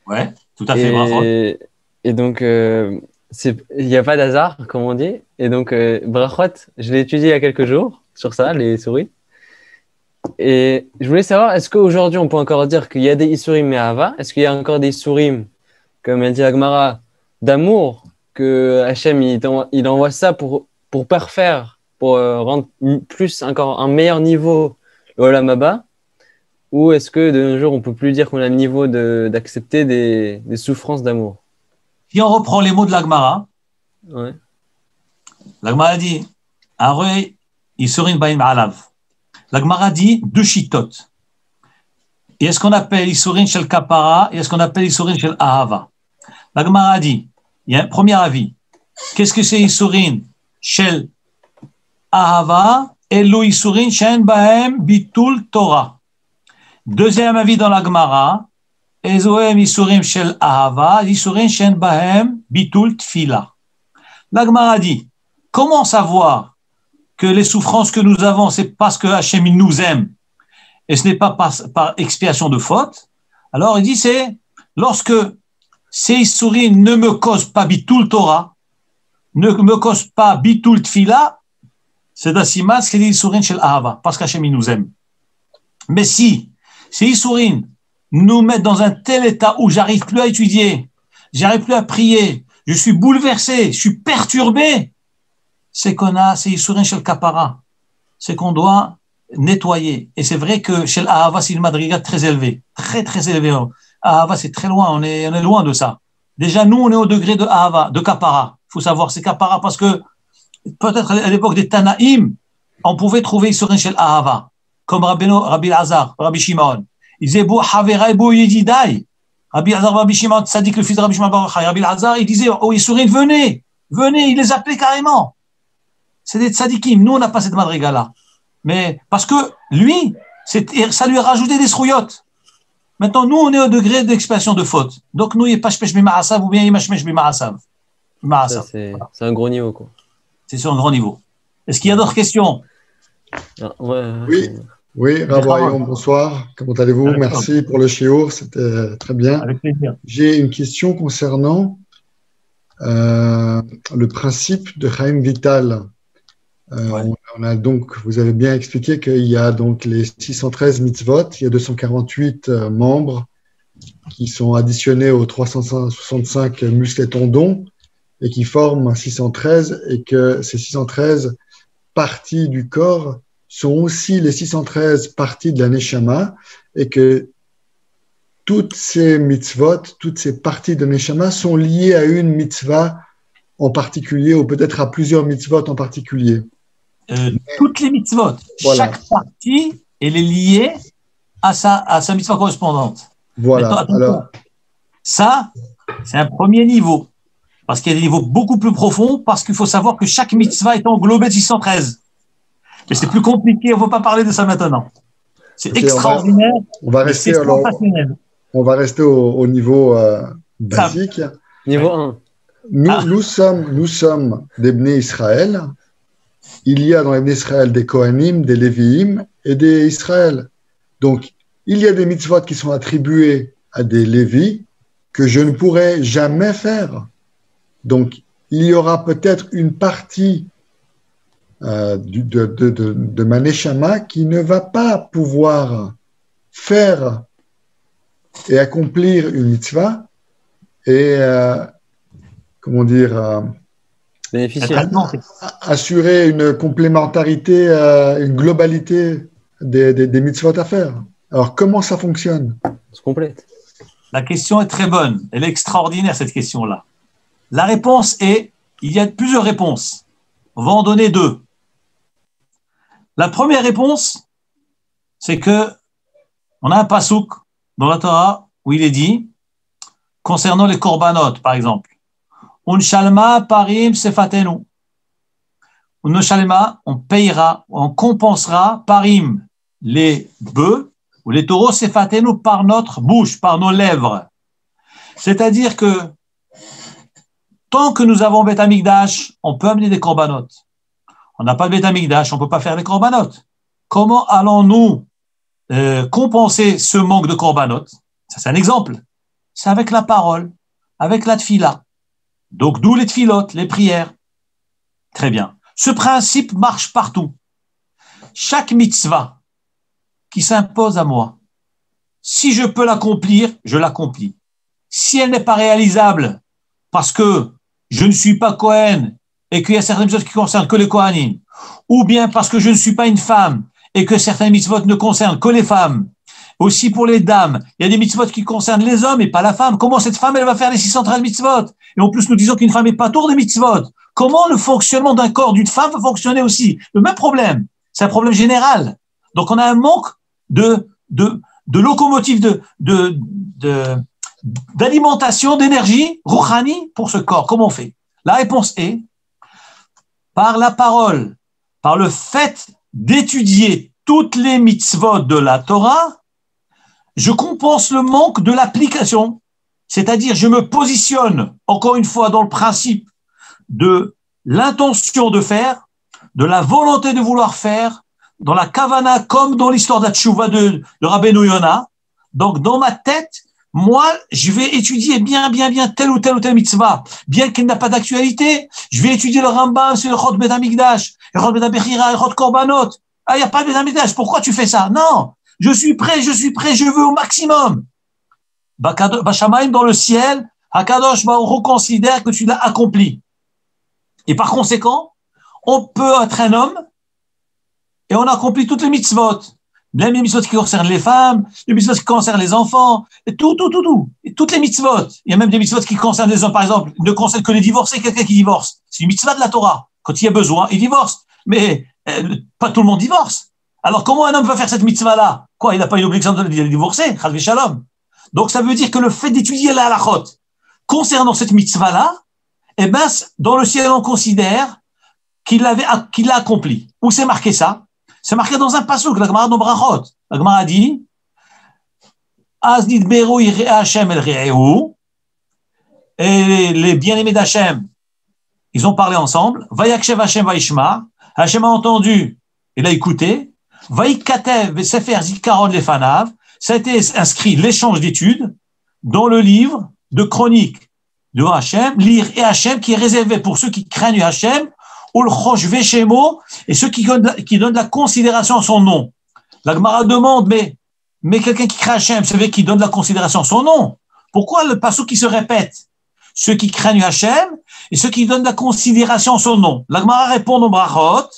Ouais, tout à fait, Brachot. Et donc, il n'y a pas d'hasard, comme on dit. Et donc, Brachot, je l'ai étudié il y a quelques jours sur ça, les Issourim. Et je voulais savoir, est-ce qu'aujourd'hui, on peut encore dire qu'il y a des Issourim mais Ahava? Est-ce qu'il y a encore des Issourim, comme elle dit la Gemara, d'amour, que Hachem, il envoie ça pour parfaire, pour rendre plus, encore un meilleur niveau le Olam Haba? Ou est-ce que de nos jours, on ne peut plus dire qu'on a le niveau d'accepter des souffrances d'amour? Si on reprend les mots de la Gemara, Ouais. la Gemara dit, Arei Isurin Baim Alav. La Gemara dit deux chitotes. Et est-ce qu'on appelle Isurin Shel Kapara et est-ce qu'on appelle Isurin Shel Ahava? La Gemara dit, il y a un premier avis. Qu'est-ce que c'est Isurin Shel Ahava? Elo Isurin Shen Bahem Bitul Torah. Deuxième avis dans la Gemara, Ezoem Isurim Shel Ahava, Isurim Shen Bahem Bitul Tfila. La Gemara dit, comment savoir que les souffrances que nous avons, c'est parce que Hachem il nous aime et ce n'est pas par expiation de faute? Alors il dit, c'est lorsque ces Isurim ne me causent pas Bitul Torah, ne me causent pas Bitul Tfila, c'est d'Asimat, c'est des Isurim Shel Ahava, parce qu'Hachem il nous aime. Mais si ces Isurim nous mettent dans un tel état où j'arrive plus à étudier, j'arrive plus à prier, je suis bouleversé, je suis perturbé, c'est qu'on a ces Isurim Shel Kapara, c'est qu'on doit nettoyer. Et c'est vrai que chez l'Ahava, c'est une madriga très élevée, très très élevée. Ahava, c'est très loin, on est loin de ça. Déjà, nous, on est au degré de Ahava, de Kapara. Il faut savoir, c'est Kapara parce que peut-être à l'époque des Tanaïm, on pouvait trouver Isurim Shel Ahava, comme Rabbi Lazar, Rabbi Shimon. Il disait, Bo Havera et Bo Yedidai. Rabbi Lazar, Rabbi Shimon, Tzadik, le fils de Rabbi Shimon Bar Yochai. Rabbi Lazar, il disait, oh, Isurim, venez, il les appelait carrément. C'est des tzadikim. Nous, on n'a pas cette madriga-là. Mais, parce que lui, ça lui a rajouté des srouillottes. Maintenant, nous, on est au degré d'expiation de faute. Donc, nous, il n'y a pas shpesh b'ma'asav ou bien il y a shpesh b'ma'asav. Ça, c'est un gros niveau, quoi. C'est sur un grand niveau. Est-ce qu'il y a d'autres questions? Oui, Rav, bonsoir. Comment allez-vous? Merci pour le shiur, c'était très bien. Avec plaisir. J'ai une question concernant le principe de Chaim Vital. Donc, vous avez bien expliqué qu'il y a donc les 613 mitzvot, il y a 248 membres qui sont additionnés aux 365 muscles et tendons et qui forment 613, et que ces 613 parties du corps sont aussi les 613 parties de la Neshama, et que toutes ces mitzvot, toutes ces parties de Neshama sont liées à une mitzvah en particulier, ou peut-être à plusieurs mitzvot en particulier. Toutes les mitzvot, voilà. Chaque partie, elle est liée à sa mitzvah correspondante. Voilà. Maintenant, alors, ça, c'est un premier niveau, parce qu'il y a des niveaux beaucoup plus profonds, parce qu'il faut savoir que chaque mitzvah est englobée de 613. Mais c'est plus compliqué, on ne va pas parler de ça maintenant. C'est extraordinaire. On va rester au niveau basique. Niveau 1. Nous sommes des Bnei Israël. Il y a dans les Bnei Israël des Kohanim, des Lévi'im et des Israël. Donc, il y a des mitzvot qui sont attribués à des Lévis que je ne pourrai jamais faire. Donc, il y aura peut-être une partie de ma neshama qui ne va pas pouvoir faire et accomplir une mitzvah et, comment dire, Bénéficier. assurer une complémentarité, une globalité des mitzvot à faire. Alors, comment ça fonctionne? On se complète. La question est très bonne. Elle est extraordinaire, cette question-là. La réponse est, il y a plusieurs réponses. On va en donner deux. La première réponse, c'est que on a un pasouk dans la Torah où il est dit, concernant les korbanot, par exemple, Unshalma parim sefatenu. Unshalma, on payera, on compensera parim, les bœufs ou les taureaux sefatenu par notre bouche, par nos lèvres. C'est-à-dire que tant que nous avons Beth Amikdash, on peut amener des korbanot. On n'a pas de Beth Amikdash, on ne peut pas faire des korbanot. Comment allons-nous compenser ce manque de korbanot? Ça, c'est un exemple. C'est avec la parole, avec la tfila. Donc, d'où les tfilotes, les prières. Très bien. Ce principe marche partout. Chaque mitzvah qui s'impose à moi, si je peux l'accomplir, je l'accomplis. Si elle n'est pas réalisable parce que je ne suis pas Kohen et qu'il y a certaines choses qui concernent que les Kohanim, ou bien parce que je ne suis pas une femme et que certains mitzvot ne concernent que les femmes, aussi pour les dames, il y a des mitzvot qui concernent les hommes et pas la femme. Comment cette femme, elle va faire les 613 mitzvot? Et en plus, nous disons qu'une femme n'est pas tour des mitzvot. Comment le fonctionnement d'un corps d'une femme va fonctionner aussi? Le même problème. C'est un problème général. Donc, on a un manque de locomotive, d'alimentation, d'énergie, rouhani pour ce corps. Comment on fait? La réponse est par la parole, par le fait d'étudier toutes les mitzvot de la Torah, je compense le manque de l'application. C'est-à-dire, je me positionne, encore une fois, dans le principe de l'intention de faire, de la volonté de vouloir faire, dans la kavana, comme dans l'histoire de la tchouva de Rabbeinu Yona. Donc, dans ma tête, moi, je vais étudier bien telle ou telle mitzvah, bien qu'elle n'a pas d'actualité. Je vais étudier le Rambam sur le Chod Bet Amikdash, le Chod Bet Abechira, le Chod Korbanot. Ah, il n'y a pas de Bet Amikdash. Pourquoi tu fais ça? Non. Je suis prêt, je veux au maximum. Bashamaim, dans le ciel, Hakadosh Baruch Hu considère que tu l'as accompli. Et par conséquent, on peut être un homme et on accomplit toutes les mitzvot. Même les mitzvot qui concernent les femmes, les mitzvot qui concernent les enfants, et tout. Et toutes les mitzvot. Il y a même des mitzvot qui concernent les hommes, par exemple, ne concernent que les divorcés, quelqu'un qui divorce. C'est une mitzvah de la Torah. Quand il y a besoin, il divorce. Mais pas tout le monde divorce. Alors comment un homme va faire cette mitzvah-là? Quoi, il n'a pas une obligation de divorcer? Chas v'shalom. Donc ça veut dire que le fait d'étudier la halachot concernant cette mitzvah-là, eh ben, dans le ciel, on considère qu'il l'a accompli. Où c'est marqué ça? C'est marqué dans un pasuk, la Gemara dans Brachot. La Gemara dit, Az nidberu yirei Hashem el re'ehu, et les bien-aimés d'Hachem, ils ont parlé ensemble. Vayakshev Hashem vaishma, Hashem a entendu, il a écouté. Vaikatev sefer zikaron lefanav, ça a été inscrit l'échange d'études dans le livre de chroniques de Hachem, lire et Hachem, qui est réservé pour ceux qui craignent Hachem, Ul Chosh Veshemo, et ceux qui donnent de la considération à son nom. La Gemara demande, mais quelqu'un qui craint Hachem, c'est vrai qui donne de la considération à son nom. Pourquoi le passage qui se répète? Ceux qui craignent Hachem et ceux qui donnent de la considération à son nom. La Gemara répond au Brachot,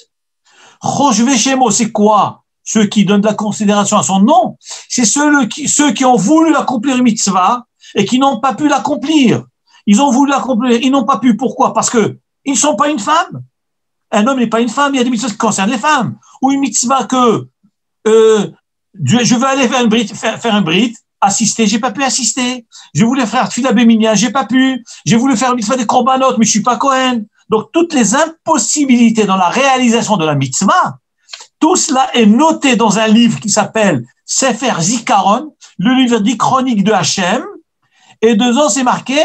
Chosh Veshemo, c'est quoi? Ceux qui donnent de la considération à son nom, c'est ceux qui ont voulu accomplir une mitzvah et qui n'ont pas pu l'accomplir. Ils ont voulu l'accomplir, ils n'ont pas pu. Pourquoi? Parce que ils ne sont pas une femme. Un homme n'est pas une femme, il y a des mitzvahs qui concernent les femmes. Ou une mitzvah que je veux aller faire un brit, assister, j'ai pas pu assister. Je voulais faire Tfila Beminia, j'ai pas pu. J'ai voulu faire une mitzvah des korbanot, mais je suis pas Kohen. Donc toutes les impossibilités dans la réalisation de la mitzvah, tout cela est noté dans un livre qui s'appelle Sefer Zikaron, le livre des chroniques de Hachem, et dedans c'est marqué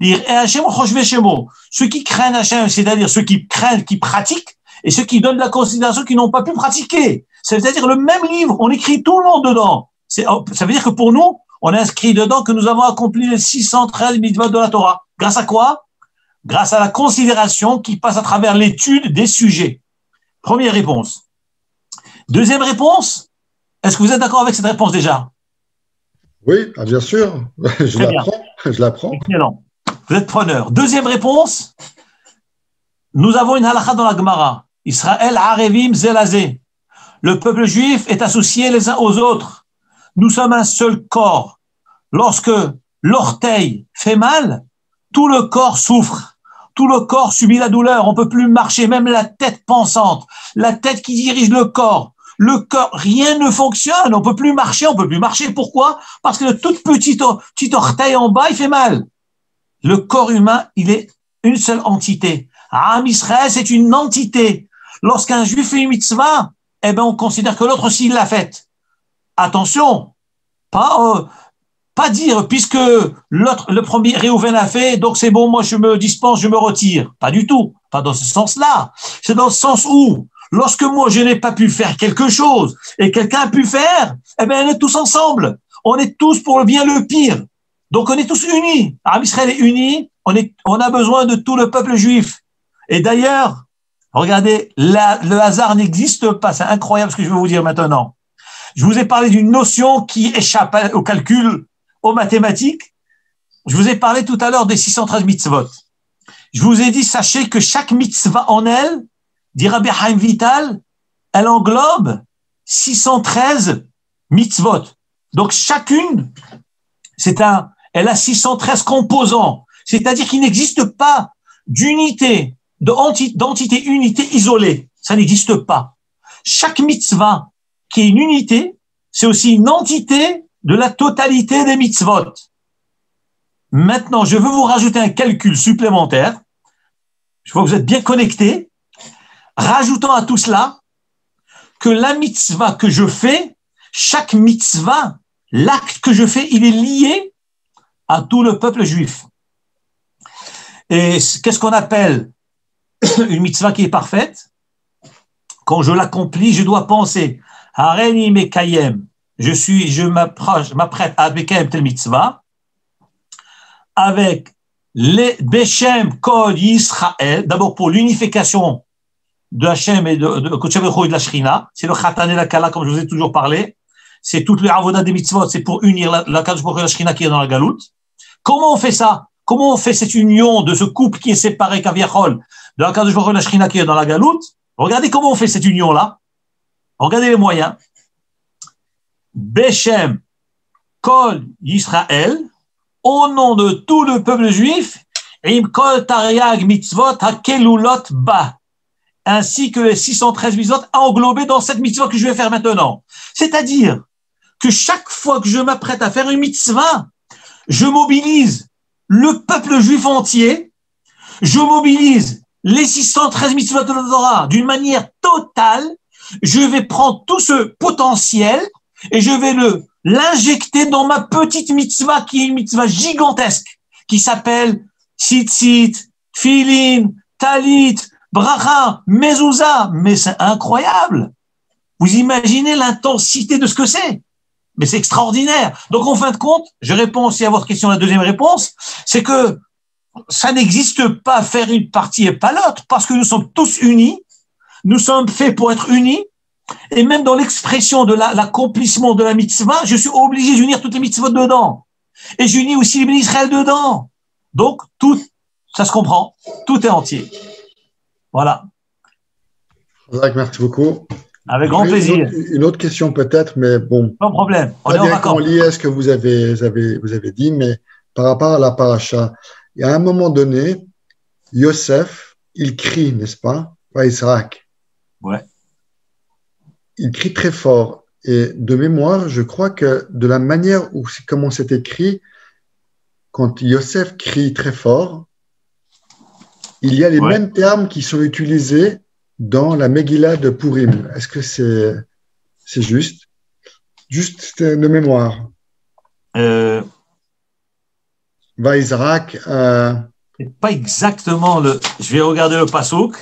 ceux qui craignent Hachem, c'est-à-dire ceux qui craignent, qui pratiquent, et ceux qui donnent de la considération qui n'ont pas pu pratiquer. C'est-à-dire le même livre, on écrit tout le monde dedans. Ça veut dire que pour nous, on a inscrit dedans que nous avons accompli les 613 mitzvot de la Torah. Grâce à quoi? Grâce à la considération qui passe à travers l'étude des sujets. Première réponse. Deuxième réponse, Est-ce que vous êtes d'accord avec cette réponse déjà? Oui, ah, bien sûr. Très bien. Je l'apprends. Excellent. Vous êtes preneur. Deuxième réponse. Nous avons une halakha dans la Gemara. Israël arevim zelazé. Le peuple juif est associé les uns aux autres. Nous sommes un seul corps. Lorsque l'orteil fait mal, tout le corps souffre. Tout le corps subit la douleur. On peut plus marcher, même la tête pensante, la tête qui dirige le corps. Le corps, rien ne fonctionne. On peut plus marcher. On peut plus marcher. Pourquoi? Parce que le tout petit orteil en bas, il fait mal. Le corps humain, il est une seule entité. Am Israël, c'est une entité. Lorsqu'un juif fait une mitzvah, eh ben, on considère que l'autre aussi l'a faite. Attention, pas dire, puisque l'autre, le premier Réhouven l'a fait, donc c'est bon, moi je me dispense, je me retire. Pas du tout. Pas dans ce sens-là. C'est dans le sens où, lorsque moi je n'ai pas pu faire quelque chose et quelqu'un a pu faire, eh ben, on est tous ensemble. On est tous pour le bien, le pire. Donc on est tous unis. Am Israël est uni. On a besoin de tout le peuple juif. Et d'ailleurs, regardez, le hasard n'existe pas. C'est incroyable ce que je vais vous dire maintenant. Je vous ai parlé d'une notion qui échappe au calcul, aux mathématiques. Je vous ai parlé tout à l'heure des 613 mitzvot. Je vous ai dit, sachez que chaque mitzvah en elle, dit Rabbi Chaim Vital, elle englobe 613 mitzvot. Donc chacune, elle a 613 composants. C'est-à-dire qu'il n'existe pas d'unité, d'entité unité isolée. Ça n'existe pas. Chaque mitzvah qui est une unité, c'est aussi une entité de la totalité des mitzvot. Maintenant, je veux vous rajouter un calcul supplémentaire. Je vois que vous êtes bien connectés. Rajoutant à tout cela que la mitzvah que je fais, chaque mitzvah, l'acte que je fais, il est lié à tout le peuple juif. Et qu'est-ce qu'on appelle une mitzvah qui est parfaite? Quand je l'accomplis, je dois penser Hareni Mekayem, je m'apprête à Mekayem tel mitzvah avec les Beshem Kol Yisraël, d'abord pour l'unification de Hachem et de Kodesh Baruch Hu et de la Shrina, c'est le Khatan et la Kala, comme je vous ai toujours parlé, c'est toute le Avodah des mitzvot, c'est pour unir la Kodesh Baruch Hu et la Shrina qui est dans la Galoute. Comment on fait ça? Comment on fait cette union de ce couple qui est séparé, Kaviachol, de la Kodesh Baruch Hu et la Shrina qui est dans la Galoute? Regardez comment on fait cette union-là. Regardez les moyens. Beshem Kol Yisraël, au nom de tout le peuple juif, Im Kol Tariag Mitzvot Hakelulot Ba, ainsi que les 613 mitzvot englobés dans cette mitzvah que je vais faire maintenant. C'est-à-dire que chaque fois que je m'apprête à faire une mitzvah, je mobilise le peuple juif entier, je mobilise les 613 mitzvot de la Torah d'une manière totale, je vais prendre tout ce potentiel et je vais l'injecter dans ma petite mitzvah qui est une mitzvah gigantesque qui s'appelle tzitzit, tfilin, talit, bracha, mezouza. Mais c'est incroyable. Vous imaginez l'intensité de ce que c'est? Mais c'est extraordinaire. Donc, en fin de compte, je réponds aussi à votre question, la deuxième réponse, c'est que ça n'existe pas faire une partie et pas l'autre, parce que nous sommes tous unis, nous sommes faits pour être unis, et même dans l'expression de l'accomplissement de la mitzvah, je suis obligé d'unir toutes les mitzvahs dedans. Et j'unis aussi les bénis Israël dedans. Donc, tout, ça se comprend, tout est entier. Voilà. Merci beaucoup. Avec grand plaisir. Une autre question peut-être, mais bon. Pas de problème. On est en vacances. Lié à ce que vous avez dit, mais par rapport à la paracha, il y a un moment donné, Yosef, il crie, n'est-ce pas? Pas Isaac. Ouais. Il crie très fort. Et de mémoire, je crois que de la manière comment c'est écrit, quand Yosef crie très fort, il y a les mêmes termes qui sont utilisés dans la Megillah de Purim. Est-ce que c'est juste? Juste de mémoire. Vaïsrak. C'est pas exactement le. Je vais regarder le Passouk.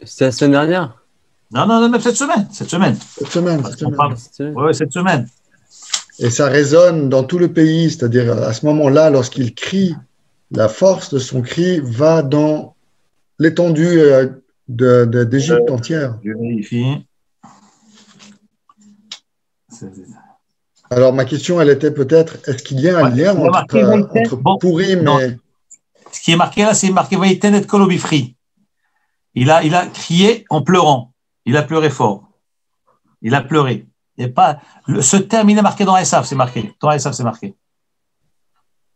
C'était la semaine dernière? Non, même cette semaine. Cette semaine. Oui, cette semaine. Et ça résonne dans tout le pays, c'est-à-dire à ce moment-là, lorsqu'il crie, la force de son cri va dans l'étendue d'Égypte entière. Je vérifie. Alors, ma question, elle était peut-être, est-ce qu'il y a un lien entre Purim et... Ce qui est marqué là, c'est marqué Vaïten et Kolobifri. Il a crié en pleurant. Il a pleuré fort. Il a pleuré. Et pas, ce terme, il est marqué dans Esav, c'est marqué. Dans Esav, c'est marqué.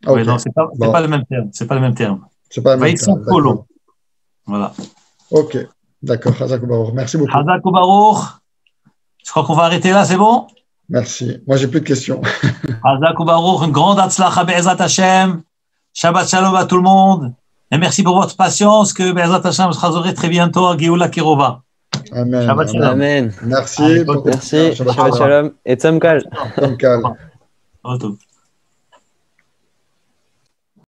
Okay. Ouais, non, c'est pas le même terme. C'est pas le même terme. C'est pas le même terme. Kolo. Voilà. Ok. D'accord. Hazak Baruch. Merci beaucoup. Hazak Baruch. Je crois qu'on va arrêter là, c'est bon? Merci. Moi, j'ai plus de questions. Hazak Baruch, une grande atzlacha be'ezat Hashem. Shabbat shalom à tout le monde. Et merci pour votre patience, que be'ezat Hashem sera très bientôt à Geoula Kirova. Amen. Shabbat shalom. Amen. Merci. Merci. Shabbat shalom. Et Tzom Kal. Tzom Kal. Au revoir.